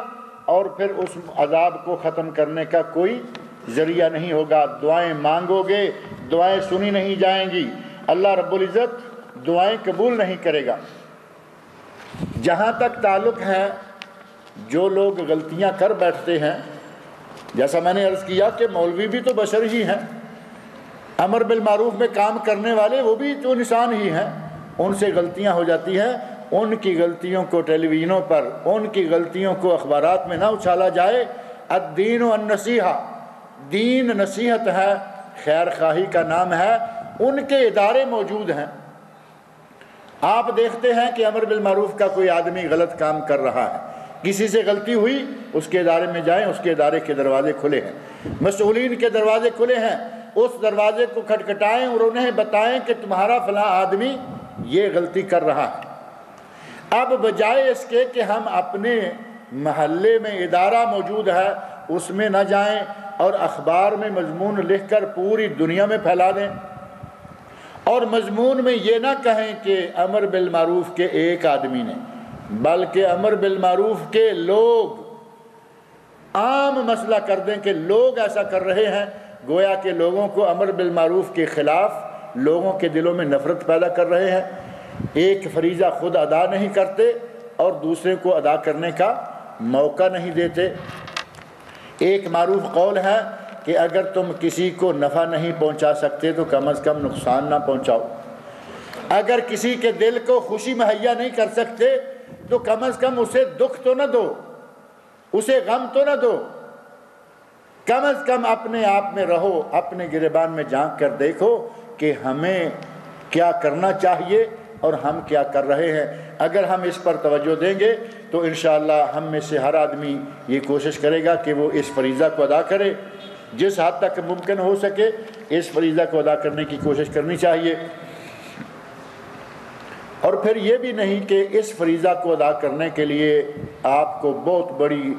اور پھر اس عذاب کو ختم کرنے کا کوئی ذریعہ نہیں ہوگا۔ دعائیں مانگو گے، دعائیں سنی نہیں جائیں گی، اللہ رب العزت دعائیں قبول نہیں کرے گا۔ جہاں تک تعلق ہے جو لوگ غلطیاں کر بیٹھتے ہیں، جیسا میں نے عرض کیا کہ مولوی بھی تو بشر ہی ہیں، امر بالمعروف میں کام کرنے والے وہ بھی تو انسان ہی ہیں، ان سے غلطیاں ہو جاتی ہیں۔ ان کی غلطیوں کو ٹیلی ویژنوں پر، ان کی غلطیوں کو اخبارات میں نہ اچھالا جائے۔ الدین النصیحہ، دین نصیحت ہے، خیر خواہی کا نام ہے، ان کے ادارے موجود ہیں۔ آپ دیکھتے ہیں کہ امر بالمعروف کا کوئی آدمی غلط کام کر رہا ہے، کسی سے غلطی ہوئی، اس کے ادارے میں جائیں، اس کے ادارے کے دروازے کھلے ہیں، مسئولین کے دروازے کھلے ہیں، اس دروازے کو کھٹکھٹائیں اور انہیں بتائیں کہ تمہارا فلاں آدمی یہ غلطی کر رہا ہے۔ اب بجائے اس کے کہ ہم اپنے محلے میں ادارہ موجود ہے اس میں نہ جائیں اور اخبار میں مضمون لکھ کر پوری دنیا میں پھیلا دیں، اور مضمون میں یہ نہ کہیں کہ امر بالمعروف کے ایک آدمی نے، بلکہ امر بالمعروف کے لوگ، عام مسئلہ کر دیں کہ لوگ ایسا کر رہے ہیں، گویا کہ لوگوں کو امر بالمعروف کے خلاف لوگوں کے دلوں میں نفرت پیدا کر رہے ہیں۔ ایک فریضہ خود ادا نہیں کرتے اور دوسرے کو ادا کرنے کا موقع نہیں دیتے۔ ایک معروف قول ہے کہ اگر تم کسی کو نفع نہیں پہنچا سکتے تو کم از کم نقصان نہ پہنچاؤ، اگر کسی کے دل کو خوشی مہیا نہیں کر سکتے تو کم از کم اسے دکھ تو نہ دو، اسے غم تو نہ دو، کم از کم اپنے آپ میں رہو، اپنے گریبان میں جھانک کر دیکھو کہ ہمیں کیا کرنا چاہیے اور ہم کیا کر رہے ہیں۔ اگر ہم اس پر توجہ دیں گے تو انشاءاللہ ہم میں سے ہر آدمی یہ کوشش کرے گا کہ وہ اس فریضہ کو ادا کرے، جس حد تک ممکن ہو سکے اس فریضہ کو ادا کرنے کی کوشش کرنی چاہیے۔ اور پھر یہ بھی نہیں کہ اس فریضہ کو ادا کرنے کے لیے آپ کو بہت بڑی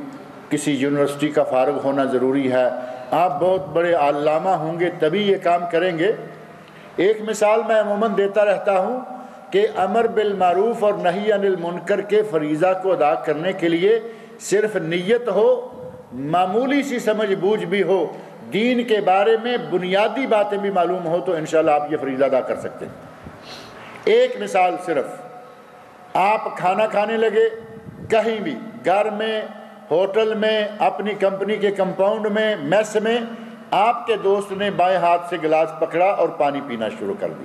کسی یونیورسٹی کا فارغ ہونا ضروری ہے، آپ بہت بڑے علامہ ہوں گے تبھی یہ کام کریں گے۔ ایک مثال میں عموماً دیتا رہتا ہوں کہ امر بالمعروف اور نہی عن المنکر کے فریضہ کو ادا کرنے کے لیے صرف نیت ہو، معمولی سی سمجھ بوجھ بھی ہو، دین کے بارے میں بنیادی باتیں بھی معلوم ہو، تو انشاءاللہ آپ یہ فریضہ ادا کر سکتے ہیں۔ ایک مثال صرف، آپ کھانا کھانے لگے کہیں بھی، گھر میں، ہوٹل میں، اپنی کمپنی کے کمپاؤنڈ میں، میس میں، آپ کے دوست نے بائیں ہاتھ سے گلاس پکڑا اور پانی پینا شروع کر دی۔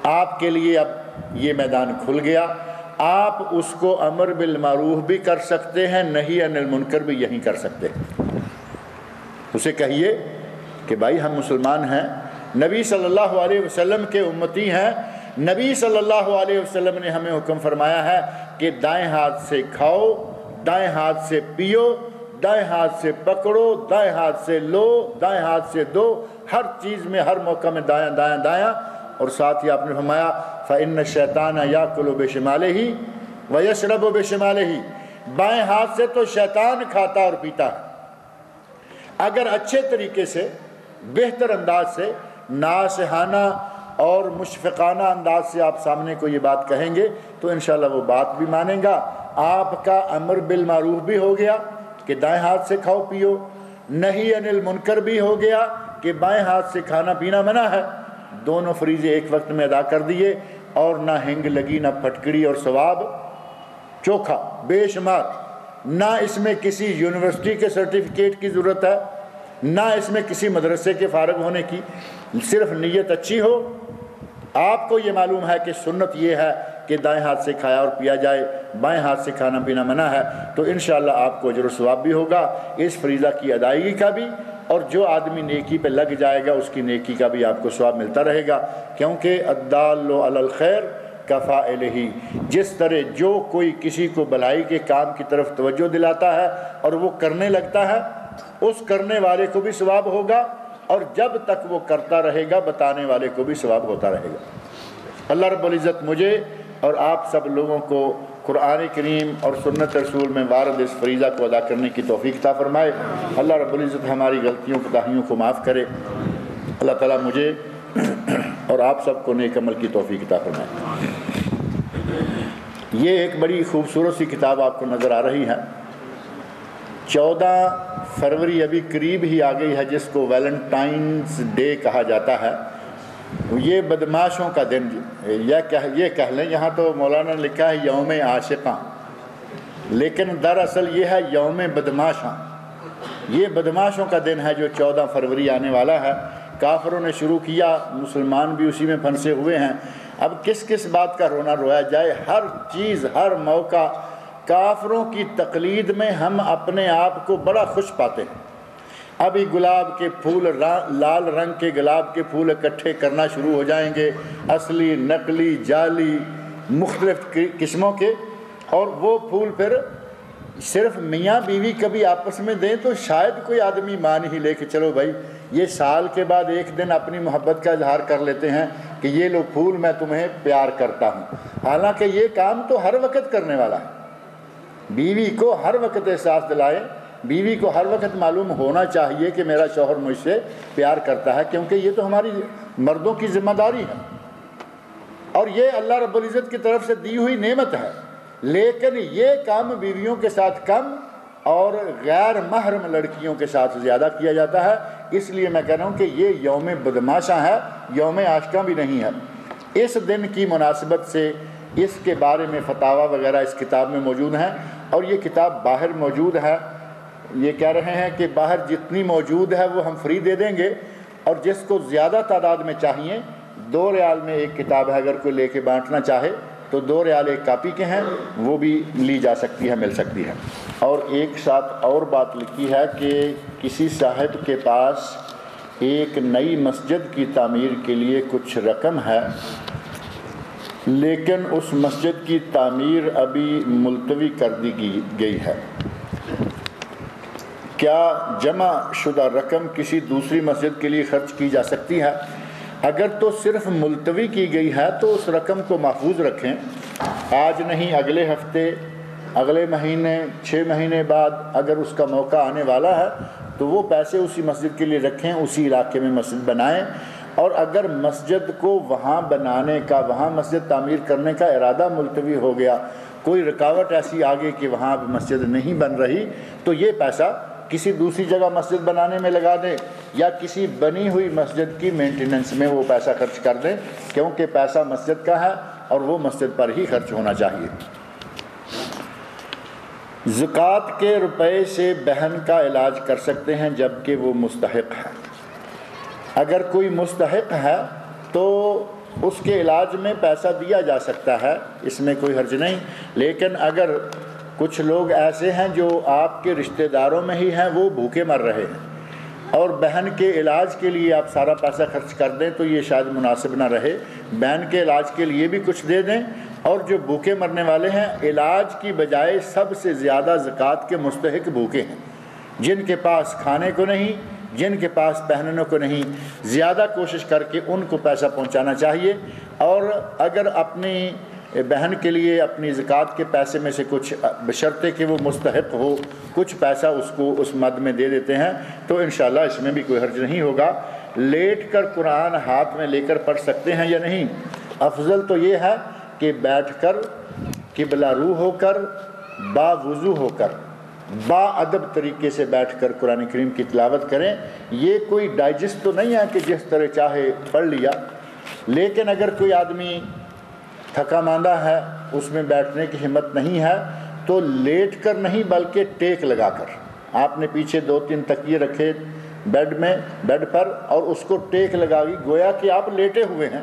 آپ کے لیے اب یہ میدان کھل گیا، آپ اس کو امر بالمعروف بھی کر سکتے ہیں، نہی عن المنکر بھی یہیں کر سکتے ہیں۔ اسے کہیے کہ بھائی ہم مسلمان ہیں، نبی صلی اللہ علیہ وسلم کے امتی ہیں، نبی صلی اللہ علیہ وسلم نے ہمیں حکم فرمایا ہے کہ دائیں ہاتھ سے کھاؤ، دائیں ہاتھ سے پیو، دائیں ہاتھ سے پکڑو، دائیں ہاتھ سے لو، دائیں ہاتھ سے دو، ہر چیز میں ہر موقع میں دایاں دایاں دایاں۔ اور ساتھ ہی آپ نے فرمایا فَإِنَّ الشَّيْطَانَ يَأْكُلُ بِشِمَالِهِ وَيَشْرَبُ بِشِمَالِهِ بائیں ہاتھ سے تو شیطان کھاتا اور پیتا ہے۔ اگر اچھے طریقے سے، بہتر انداز سے، ناصحانہ اور مشفقانہ انداز سے آپ سامنے کو یہ بات کہیں گے تو انشاءاللہ وہ بات بھی مانیں گا، آپ کا امر بالمعروف بھی ہو گیا کہ دائیں ہاتھ سے کھاؤ پیو، نہی عن المنکر بھی ہو گیا کہ بائیں ہاتھ سے کھانا پینا منع ہے۔ دونوں فریضے ایک وقت میں ادا کر دیے، اور نہ ہنگ لگی، نہ پھٹکڑی، اور ثواب چوکھا بے شمار۔ نہ اس میں کسی یونیورسٹی کے سرٹیفکیٹ کی ضرورت ہے، نہ اس میں کسی مدرسے کے فارغ ہونے کی، صرف نیت اچھی ہو، آپ کو یہ معلوم ہے کہ سنت یہ ہے کہ دائیں ہاتھ سے کھایا اور پیا جائے، بائیں ہاتھ سے کھانا پینا منع ہے، تو انشاءاللہ آپ کو اجر و ثواب بھی ہوگا اس فریضہ کی ادائیگی کا بھی، اور جو آدمی نیکی پہ لگ جائے گا اس کی نیکی کا بھی آپ کو ثواب ملتا رہے گا، کیونکہ الدال علی الخیر کفاعلہ، جس طرح جو کوئی کسی کو بھلائی کے کام کی طرف توجہ دلاتا ہے اور وہ کرنے لگتا ہے، اس کرنے والے کو بھی ثواب ہوگا، اور جب تک وہ کرتا رہے گا بتانے والے کو بھی ثواب ہوتا رہے گا۔ اللہ رب العزت مجھے اور آپ سب لوگوں کو قرآن کریم اور سنت رسول میں وارد اس فریضہ کو ادا کرنے کی توفیق عطا فرمائے۔ اللہ رب العزت ہماری غلطیوں کوتاہیوں کو معاف کرے۔ اللہ تعالیٰ مجھے اور آپ سب کو نیک عمل کی توفیق عطا فرمائے۔ یہ ایک بڑی خوبصورت سی کتاب آپ کو نظر آ رہی ہے۔ 14 فروری ابھی قریب ہی آ گئی ہے، جس کو ویلنٹائنز ڈے کہا جاتا ہے۔ یہ بدماشوں کا دن، یہ کہہ لیں، یہاں تو مولانا نے لکھا ہے یوم عاشقاں، لیکن دراصل یہ ہے یوم بدماشاں۔ یہ بدماشوں کا دن ہے جو 14 فروری آنے والا ہے۔ کافروں نے شروع کیا، مسلمان بھی اسی میں پھنسے ہوئے ہیں۔ اب کس کس بات کا رونا رویا جائے؟ ہر چیز، ہر موقع کافروں کی تقلید میں ہم اپنے آپ کو بڑا خوش پاتے ہیں۔ ابھی گلاب کے پھول، لال رنگ کے گلاب کے پھول اکٹھے کرنا شروع ہو جائیں گے، اصلی، نقلی، جعلی، مختلف قسموں کے، اور وہ پھول پھر صرف میاں بیوی کبھی آپس میں دیں تو شاید کوئی آدمی مان ہی لے کہ چلو بھائی یہ سال کے بعد ایک دن اپنی محبت کا اظہار کر لیتے ہیں کہ یہ لو پھول، میں تمہیں پیار کرتا ہوں۔ حالانکہ یہ کام تو ہر وقت کرنے والا ہے۔ بیوی کو ہر وقت احساس دلائے، بیوی کو ہر وقت معلوم ہونا چاہیے کہ میرا شوہر مجھ سے پیار کرتا ہے، کیونکہ یہ تو ہماری مردوں کی ذمہ داری ہے اور یہ اللہ رب العزت کی طرف سے دی ہوئی نعمت ہے۔ لیکن یہ کام بیویوں کے ساتھ کم اور غیر محرم لڑکیوں کے ساتھ زیادہ کیا جاتا ہے۔ اس لیے میں کہہ رہا ہوں کہ یہ یوم بدماشاں ہے، یوم عاشقاں بھی نہیں ہے۔ اس دن کی مناسبت سے اس کے بارے میں فتاویٰ وغیرہ اس کتاب میں موجود ہیں، اور یہ کتاب باہر موجود ہے۔ یہ کہہ رہے ہیں کہ باہر جتنی موجود ہے وہ ہم فری دے دیں گے، اور جس کو زیادہ تعداد میں چاہیے 2 ریال میں ایک کتاب ہے، اگر کوئی لے کے بانٹنا چاہے تو 2 ریال ایک کاپی کے ہیں، وہ بھی لی جا سکتی ہے، مل سکتی ہے۔ اور ایک ساتھ اور بات لکھی ہے کہ کسی صاحب کے پاس ایک نئی مسجد کی تعمیر کے لیے کچھ رقم ہے، لیکن اس مسجد کی تعمیر ابھی ملتوی کر دی گئی ہے۔ کیا جمع شدہ رقم کسی دوسری مسجد کے لیے خرچ کی جا سکتی ہے؟ اگر تو صرف ملتوی کی گئی ہے تو اس رقم کو محفوظ رکھیں، آج نہیں اگلے ہفتے، اگلے مہینے، 6 مہینے بعد اگر اس کا موقع آنے والا ہے تو وہ پیسے اسی مسجد کے لیے رکھیں، اسی علاقے میں مسجد بنائیں۔ اور اگر مسجد کو وہاں بنانے کا، وہاں مسجد تعمیر کرنے کا ارادہ ملتوی ہو گیا، کوئی رکاوٹ ایسی آ گئی کہ وہاں مسجد نہیں بن رہی، تو یہ پیسہ کسی دوسری جگہ مسجد بنانے میں لگا دیں، یا کسی بنی ہوئی مسجد کی مینٹیننس میں وہ پیسہ خرچ کر دیں، کیونکہ پیسہ مسجد کا ہے اور وہ مسجد پر ہی خرچ ہونا چاہیے۔ زکوٰۃ کے روپے سے بہن کا علاج کر سکتے ہیں جبکہ وہ مستحق ہے۔ اگر کوئی مستحق ہے تو اس کے علاج میں پیسہ دیا جا سکتا ہے، اس میں کوئی حرج نہیں۔ لیکن اگر کچھ لوگ ایسے ہیں جو آپ کے رشتہ داروں میں ہی ہیں، وہ بھوکے مر رہے ہیں، اور بہن کے علاج کے لیے آپ سارا پیسہ خرچ کر دیں تو یہ شاید مناسب نہ رہے۔ بہن کے علاج کے لیے بھی کچھ دے دیں، اور جو بھوکے مرنے والے ہیں، علاج کی بجائے سب سے زیادہ زکوٰۃ کے مستحق بھوکے ہیں، جن کے پاس کھانے کو نہیں، جن کے پاس پہننے کو نہیں، زیادہ کوشش کر کے ان کو پیسہ پہنچانا چاہیے۔ اور اگر اپنی بہن کے لیے اپنی زکوٰۃ کے پیسے میں سے کچھ، بشرطے کہ وہ مستحق ہو، کچھ پیسہ اس کو اس مد میں دے دیتے ہیں تو انشاءاللہ اس میں بھی کوئی حرج نہیں ہوگا۔ لیٹ کر قرآن ہاتھ میں لے کر پڑھ سکتے ہیں یا نہیں؟ افضل تو یہ ہے کہ بیٹھ کر قبلہ رو ہو کر، با وضو ہو کر، با ادب طریقے سے بیٹھ کر قرآن کریم کی تلاوت کریں۔ یہ کوئی ڈائجسٹ تو نہیں ہے کہ جس طرح چاہے پڑھ لیا، لیکن اگر کوئی آدمی تھکا ماندہ ہے، اس میں بیٹھنے کی ہمت نہیں ہے، تو لیٹ کر نہیں بلکہ ٹیک لگا کر، آپ نے پیچھے 2-3 تکیے رکھے بیڈ پر اور اس کو ٹیک لگائی، گویا کہ آپ لیٹے ہوئے ہیں۔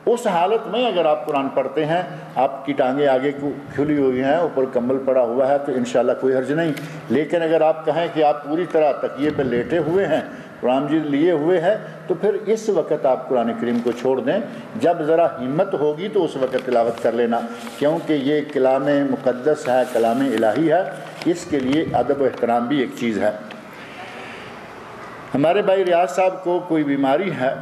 اس حالت میں اگر آپ قرآن پڑھتے ہیں، آپ کی ٹانگیں آگے کو کھلی ہوئی ہیں، اوپر کمبل پڑا ہوا ہے، تو انشاءاللہ کوئی حرج نہیں۔ لیکن اگر آپ کہیں کہ آپ پوری طرح تکیے پہ لیٹے ہوئے ہیں، قرآن مجید لیے ہوئے ہیں، تو پھر اس وقت آپ قرآن کریم کو چھوڑ دیں۔ جب ذرا ہمت ہوگی تو اس وقت تلاوت کر لینا، کیونکہ یہ کلام مقدس ہے، کلام الہی ہے، اس کے لیے ادب و احترام بھی ایک چیز ہے۔ ہمارے بھائی ریاض صاحب کو کوئی بیماری ہے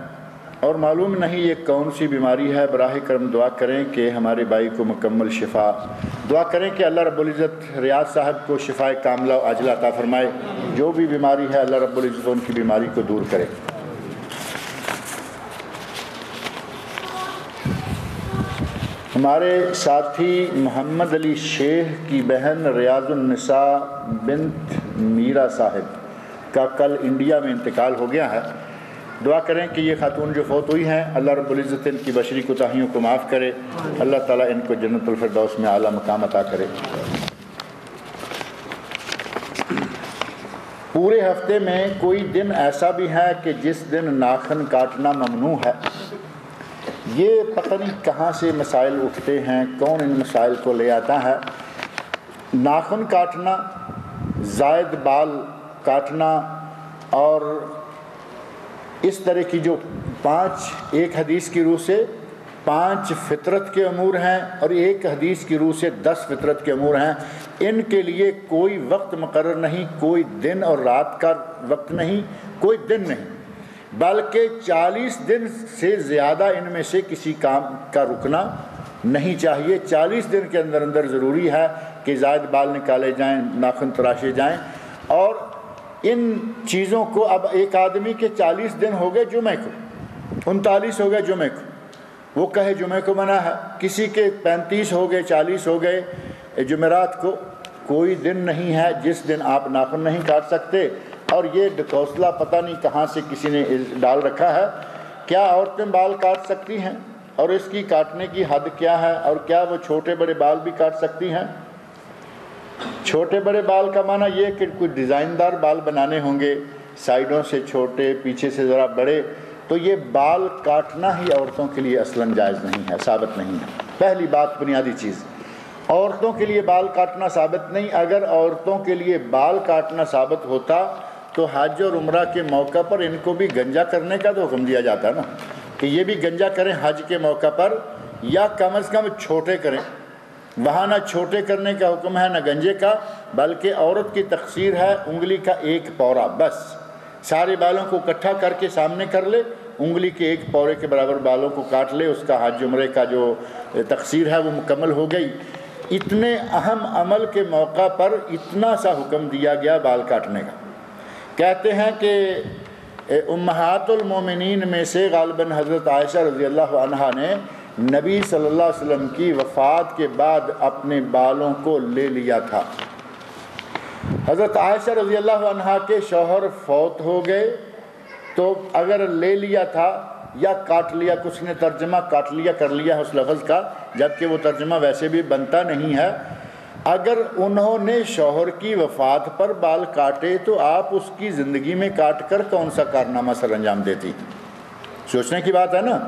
اور معلوم نہیں یہ کون سی بیماری ہے، براہ کرم دعا کریں کہ ہمارے بھائی کو مکمل شفا، دعا کریں کہ اللہ رب العزت ریاض صاحب کو شفائے کاملہ و عاجلہ عطا فرمائے۔ جو بھی بیماری ہے اللہ رب العزت ان کی بیماری کو دور کرے۔ ہمارے ساتھی محمد علی شیخ کی بہن ریاض النساء بنت میرا صاحب کا کل انڈیا میں انتقال ہو گیا ہے۔ دعا کریں کہ یہ خاتون جو فوت ہوئی ہیں اللہ رب العزت ان کی بشری کوتاہیوں کو معاف کرے، اللہ تعالیٰ ان کو جنت الفردوس میں اعلیٰ مقام عطا کرے۔ پورے ہفتے میں کوئی دن ایسا بھی ہے کہ جس دن ناخن کاٹنا ممنوع ہے؟ یہ پتہ نہیں کہاں سے مسائل اٹھتے ہیں، کون ان مسائل کو لے آتا ہے۔ ناخن کاٹنا، زائد بال کاٹنا اور اس طرح کی جو 5 ایک حدیث کی روح سے 5 فطرت کے امور ہیں اور ایک حدیث کی روح سے 10 فطرت کے امور ہیں، ان کے لیے کوئی وقت مقرر نہیں، کوئی دن اور رات کا وقت نہیں، کوئی دن نہیں، بلکہ 40 دن سے زیادہ ان میں سے کسی کام کا رکنا نہیں چاہیے۔ 40 دن کے اندر اندر ضروری ہے کہ زائد بال نکالے جائیں، ناخن تراشے جائیں۔ اور ان چیزوں کو اب ایک آدمی کے 40 دن ہو گئے جمعہ کو، 39 ہو گئے جمعہ کو، وہ کہے جمعہ کو منع ہے، کسی کے 35 ہو گئے، 40 ہو گئے جمعرات کو، کوئی دن نہیں ہے جس دن آپ ناخن نہیں کاٹ سکتے۔ اور یہ ڈکوسلہ پتہ نہیں کہاں سے کسی نے ڈال رکھا ہے۔ کیا عورتیں بال کاٹ سکتی ہیں اور اس کی کاٹنے کی حد کیا ہے، اور کیا وہ چھوٹے بڑے بال بھی کاٹ سکتی ہیں؟ چھوٹے بڑے بال کا معنی یہ کہ کوئی ڈیزائن دار بال بنانے ہوں گے، سائیڈوں سے چھوٹے، پیچھے سے ذرا بڑے، تو یہ بال کاٹنا ہی عورتوں کے لیے اصلاً جائز نہیں ہے، ثابت نہیں ہے۔ پہلی بات، بنیادی چیز، عورتوں کے لیے بال کاٹنا ثابت نہیں۔ اگر عورتوں کے لیے بال کاٹنا ثابت ہوتا تو حج اور عمرہ کے موقع پر ان کو بھی گنجا کرنے کا تو حکم دیا جاتا نا، کہ یہ بھی گنجا کریں حج کے موقع پر، یا کم از کم چھوٹے کریں۔ وہاں نہ چھوٹے کرنے کا حکم ہے نہ گنجے کا، بلکہ عورت کی تقصیر ہے انگلی کا 1 پورا، بس سارے بالوں کو اکٹھا کر کے سامنے کر لے، انگلی کے 1 پورے کے برابر بالوں کو کاٹ لے، اس کا حج عمرے کا جو تقصیر ہے وہ مکمل ہو گئی۔ اتنے اہم عمل کے موقع پر اتنا سا حکم دیا گیا بال کاٹنے کا۔ کہتے ہیں کہ امہات المومنین میں سے غالباً حضرت عائشہ رضی اللہ عنہا نے نبی صلی اللہ علیہ وسلم کی وفات کے بعد اپنے بالوں کو لے لیا تھا۔ حضرت عائشہ رضی اللہ عنہا کے شوہر فوت ہو گئے تو اگر لے لیا تھا یا کاٹ لیا، کچھ نے ترجمہ کاٹ لیا کر لیا اس لفظ کا، جبکہ وہ ترجمہ ویسے بھی بنتا نہیں ہے۔ اگر انہوں نے شوہر کی وفات پر بال کاٹے تو آپ اس کی زندگی میں کاٹ کر کون سا کارنامہ سر انجام دیتی؟ سوچنے کی بات ہے نا۔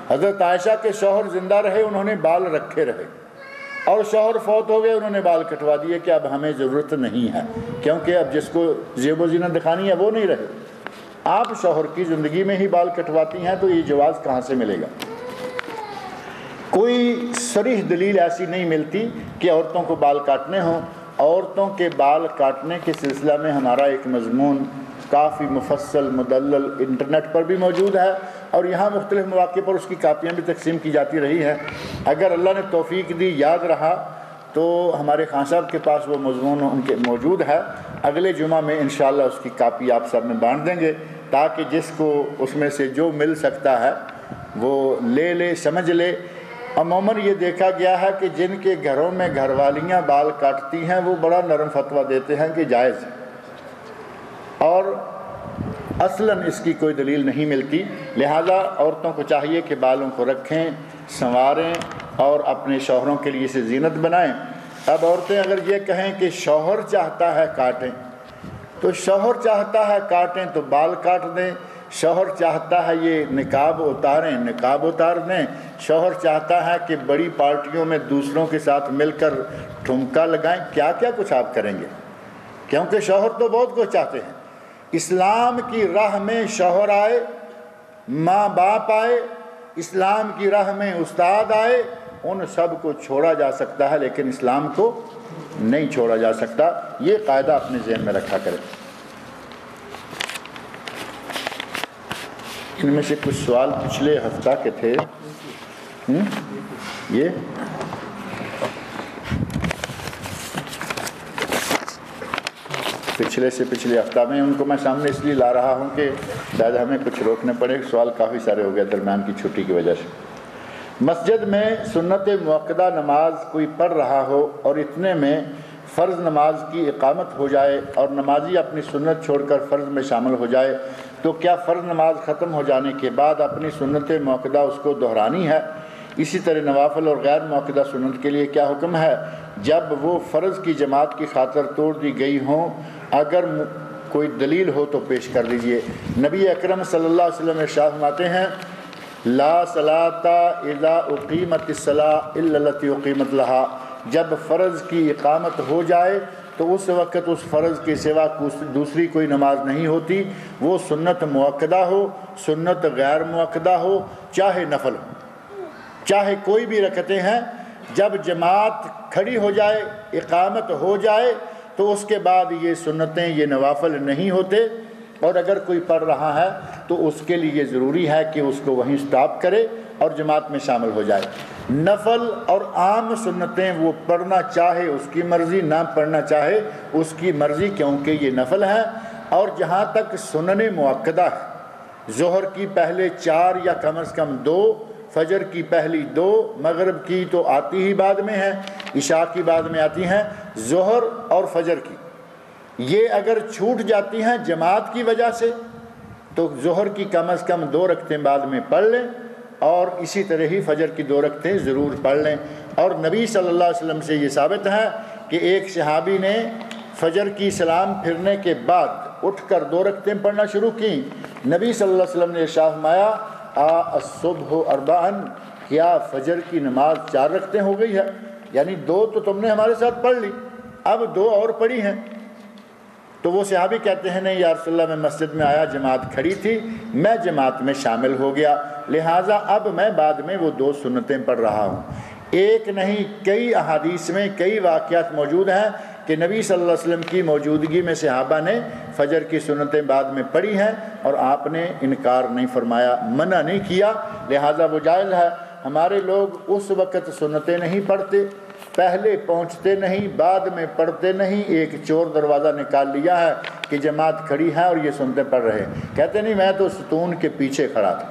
حضرت عائشہ کے شوہر زندہ رہے، انہوں نے بال رکھے رہے، اور شوہر فوت ہو گئے، انہوں نے بال کٹوا دیے کہ اب ہمیں ضرورت نہیں ہے، کیونکہ اب جس کو زیب و زینت دکھانی ہے وہ نہیں رہے۔ آپ شوہر کی زندگی میں ہی بال کٹواتی ہیں تو یہ جواز کہاں سے ملے گا؟ کوئی صریح دلیل ایسی نہیں ملتی کہ عورتوں کو بال کاٹنے ہوں۔ عورتوں کے بال کاٹنے کے سلسلہ میں ہمارا ایک مضمون کافی مفصل مدلل انٹرنیٹ پر بھی موجود ہے، اور یہاں مختلف مواقع پر اس کی کاپیاں بھی تقسیم کی جاتی رہی ہیں۔ اگر اللہ نے توفیق دی، یاد رہا، تو ہمارے خان صاحب کے پاس وہ مضمون ان کے موجود ہے۔ اگلے جمعہ میں انشاءاللہ اس کی کاپی آپ سب میں بانٹ دیں گے، تاکہ جس کو اس میں سے جو مل سکتا ہے وہ لے لے، سمجھ لے۔ عموماً یہ دیکھا گیا ہے کہ جن کے گھروں میں گھر والیاں بال کاٹتی ہیں وہ بڑا نرم فتویٰ دیتے ہیں کہ جائز ہے، اور اصلاً اس کی کوئی دلیل نہیں ملتی۔ لہذا عورتوں کو چاہیے کہ بالوں کو رکھیں، سنواریں اور اپنے شوہروں کے لیے اسے زینت بنائیں۔ اب عورتیں اگر یہ کہیں کہ شوہر چاہتا ہے کاٹیں، تو شوہر چاہتا ہے کاٹیں تو بال کاٹ دیں، شوہر چاہتا ہے یہ نقاب اتاریں، نقاب اتار دیں، شوہر چاہتا ہے کہ بڑی پارٹیوں میں دوسروں کے ساتھ مل کر ٹھمکا لگائیں، کیا کیا کچھ آپ کریں گے، کیونکہ شوہر تو بہت کچھ چاہتے ہیں۔ اسلام کی راہ میں شوہر آئے، ماں باپ آئے، اسلام کی راہ میں استاد آئے، ان سب کو چھوڑا جا سکتا ہے لیکن اسلام کو نہیں چھوڑا جا سکتا۔ یہ قاعدہ اپنے ذہن میں رکھا کریں۔ ان میں سے کچھ سوال پچھلے ہفتہ کے تھے، یہ پچھلے سے پچھلے ہفتہ میں ان کو میں سامنے اس لیے لا رہا ہوں کہ شاید ہمیں کچھ روکنے پڑے، سوال کافی سارے ہو گئے درمیان کی چھٹی کی وجہ سے۔ مسجد میں سنت مؤکدہ نماز کوئی پڑھ رہا ہو اور اتنے میں فرض نماز کی اقامت ہو جائے اور نمازی اپنی سنت چھوڑ کر فرض میں شامل ہو جائے تو کیا فرض نماز ختم ہو جانے کے بعد اپنی سنت مؤکدہ اس کو دہرانی ہے؟ اسی طرح نوافل اور غیر مؤکدہ سنت کے لیے کیا حکم ہے جب وہ فرض کی جماعت کی خاطر توڑ دی گئی ہوں؟ اگر کوئی دلیل ہو تو پیش کر دیجئے۔ نبی اکرم صلی اللہ علیہ وسلم ارشاد فرماتے ہیں لا صلاۃ اذا اقیمت الصلاۃ الا التي اقیمت لها، جب فرض کی اقامت ہو جائے تو اس وقت اس فرض کے سوا دوسری کوئی نماز نہیں ہوتی، وہ سنت مؤکدہ ہو، سنت غیر مؤکدہ ہو، چاہے نفل ہو، چاہے کوئی بھی رکعتیں ہیں، جب جماعت کھڑی ہو جائے، اقامت ہو جائے تو اس کے بعد یہ سنتیں، یہ نوافل نہیں ہوتے، اور اگر کوئی پڑھ رہا ہے تو اس کے لیے ضروری ہے کہ اس کو وہیں سٹاپ کرے اور جماعت میں شامل ہو جائے۔ نفل اور عام سنتیں وہ پڑھنا چاہے اس کی مرضی، نہ پڑھنا چاہے اس کی مرضی، کیونکہ یہ نفل ہے۔ اور جہاں تک سنن مؤکدہ ہے، ظہر کی پہلے 4 یا کم از کم 2، فجر کی پہلی 2، مغرب کی تو آتی ہی بعد میں ہے، عشاء کی بعد میں آتی ہیں، ظہر اور فجر کی یہ اگر چھوٹ جاتی ہیں جماعت کی وجہ سے تو ظہر کی کم از کم 2 رکعتیں بعد میں پڑھ لیں، اور اسی طرح ہی فجر کی 2 رکعتیں ضرور پڑھ لیں۔ اور نبی صلی اللہ علیہ وسلم سے یہ ثابت ہے کہ ایک صحابی نے فجر کی سلام پھرنے کے بعد اٹھ کر 2 رکعتیں پڑھنا شروع کی، نبی صلی اللہ علیہ وسلم نے ارشاد فرمایا الصبح 4، کیا فجر کی نماز 4 رکعتیں ہو گئی ہے؟ یعنی 2 تو تم نے ہمارے ساتھ پڑھ لی، اب 2 اور پڑھی ہیں۔ تو وہ صحابی کہتے ہیں نہیں یا رسول اللہ، میں مسجد میں آیا، جماعت کھڑی تھی، میں جماعت میں شامل ہو گیا، لہٰذا اب میں بعد میں وہ 2 سنتیں پڑھ رہا ہوں۔ ایک نہیں کئی احادیث میں کئی واقعات موجود ہیں کہ نبی صلی اللہ علیہ وسلم کی موجودگی میں صحابہ نے فجر کی سنتیں بعد میں پڑھی ہیں اور آپ نے انکار نہیں فرمایا، منع نہیں کیا، لہٰذا وہ جائز ہے۔ ہمارے لوگ اس وقت سنتیں نہیں پڑھتے، پہلے پہنچتے نہیں، بعد میں پڑھتے نہیں، ایک چور دروازہ نکال لیا ہے کہ جماعت کھڑی ہے اور یہ سنتیں پڑھ رہے ہیں، کہتے نہیں میں تو ستون کے پیچھے کھڑا تھا۔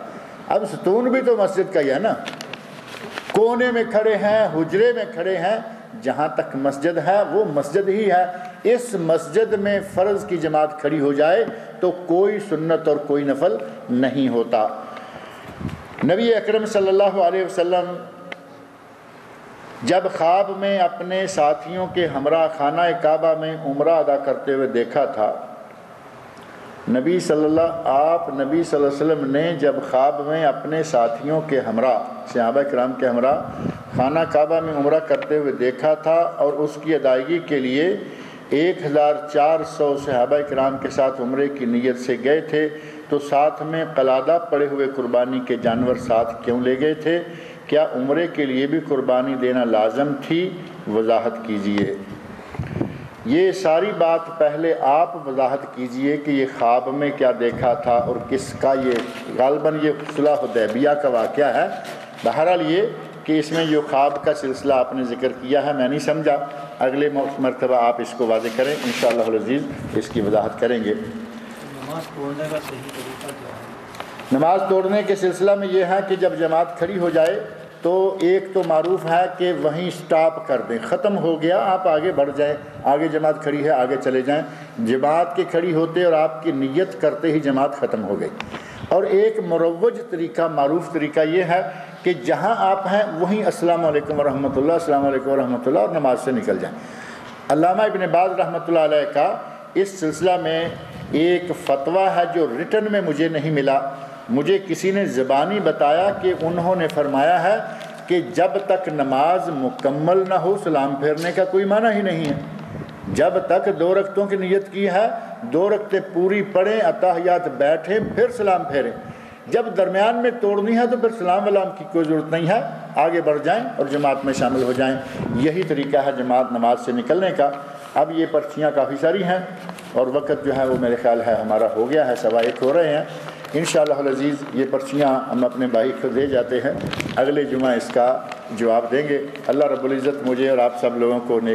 اب ستون بھی تو مسجد کا ہی ہے نا، کونے میں کھڑے ہیں، حجرے میں کھڑے ہیں، جہاں تک مسجد ہے وہ مسجد ہی ہے۔ اس مسجد میں فرض کی جماعت کھڑی ہو جائے تو کوئی سنت اور کوئی نفل نہیں ہوتا۔ نبی اکرم صلی اللہ علیہ وسلم جب خواب میں اپنے ساتھیوں کے ہمراہ خانہ کعبہ میں عمرہ ادا کرتے ہوئے دیکھا تھا، نبی صلی اللہ علیہ وسلم نے جب خواب میں اپنے ساتھیوں کے ہمراہ، صحابہ کرام کے ہمراہ خانہ کعبہ میں عمرہ کرتے ہوئے دیکھا تھا اور اس کی ادائیگی کے لیے 1400 صحابہ کرام کے ساتھ عمرے کی نیت سے گئے تھے، تو ساتھ میں قلادہ پڑے ہوئے قربانی کے جانور ساتھ کیوں لے گئے تھے؟ کیا عمرے کے لیے بھی قربانی دینا لازم تھی؟ وضاحت کیجئے۔ یہ ساری بات پہلے آپ وضاحت کیجئے کہ یہ خواب میں کیا دیکھا تھا اور کس کا، یہ غالباً یہ صلح حدیبیہ کا واقعہ ہے۔ بہرحال یہ کہ اس میں جو خواب کا سلسلہ آپ نے ذکر کیا ہے میں نہیں سمجھا، اگلے مرتبہ آپ اس کو واضح کریں، انشاءاللہ العزیز اس کی وضاحت کریں گے۔ نماز توڑنے کا صحیح طریقہ کیا ہے؟ نماز توڑنے کے سلسلہ میں یہ ہے کہ جب جماعت کھڑی ہو جائے تو ایک تو معروف ہے کہ وہیں سٹاپ کر دیں، ختم ہو گیا، آپ آگے بڑھ جائیں، آگے جماعت کھڑی ہے آگے چلے جائیں۔ جماعت کے کھڑی ہوتے اور آپ کی نیت کرتے ہی جماعت ختم ہو گئی۔ اور ایک مروج طریقہ، معروف طریقہ یہ ہے کہ جہاں آپ ہیں وہیں السلام علیکم ورحمۃ اللہ، السلام علیکم ورحمۃ اللہ، اور نماز سے نکل جائیں۔ علامہ ابن باز رحمۃ اللہ علیہ کا اس سلسلہ میں ایک فتویٰ ہے جو ریٹن میں مجھے نہیں ملا، مجھے کسی نے زبانی بتایا کہ انہوں نے فرمایا ہے کہ جب تک نماز مکمل نہ ہو سلام پھیرنے کا کوئی معنی ہی نہیں ہے۔ جب تک 2 رکعتوں کی نیت کی ہے 2 رکعتیں پوری پڑھیں، اتحیات بیٹھیں، پھر سلام پھیریں۔ جب درمیان میں توڑنی ہے تو پھر سلام ولام کی کوئی ضرورت نہیں ہے، آگے بڑھ جائیں اور جماعت میں شامل ہو جائیں۔ یہی طریقہ ہے جماعت نماز سے نکلنے کا۔ اب یہ پرچیاں کافی ساری ہیں اور وقت جو ہے وہ میرے خیال ہے ہمارا ہو گیا ہے، 1:15 ہو رہے ہیں۔ انشاءاللہ العزیز یہ پرچیاں ہم اپنے بھائی کو دے جاتے ہیں، اگلے جمعہ اس کا جواب دیں گے۔ اللہ رب العزت مجھے اور آپ سب لوگوں کو نیک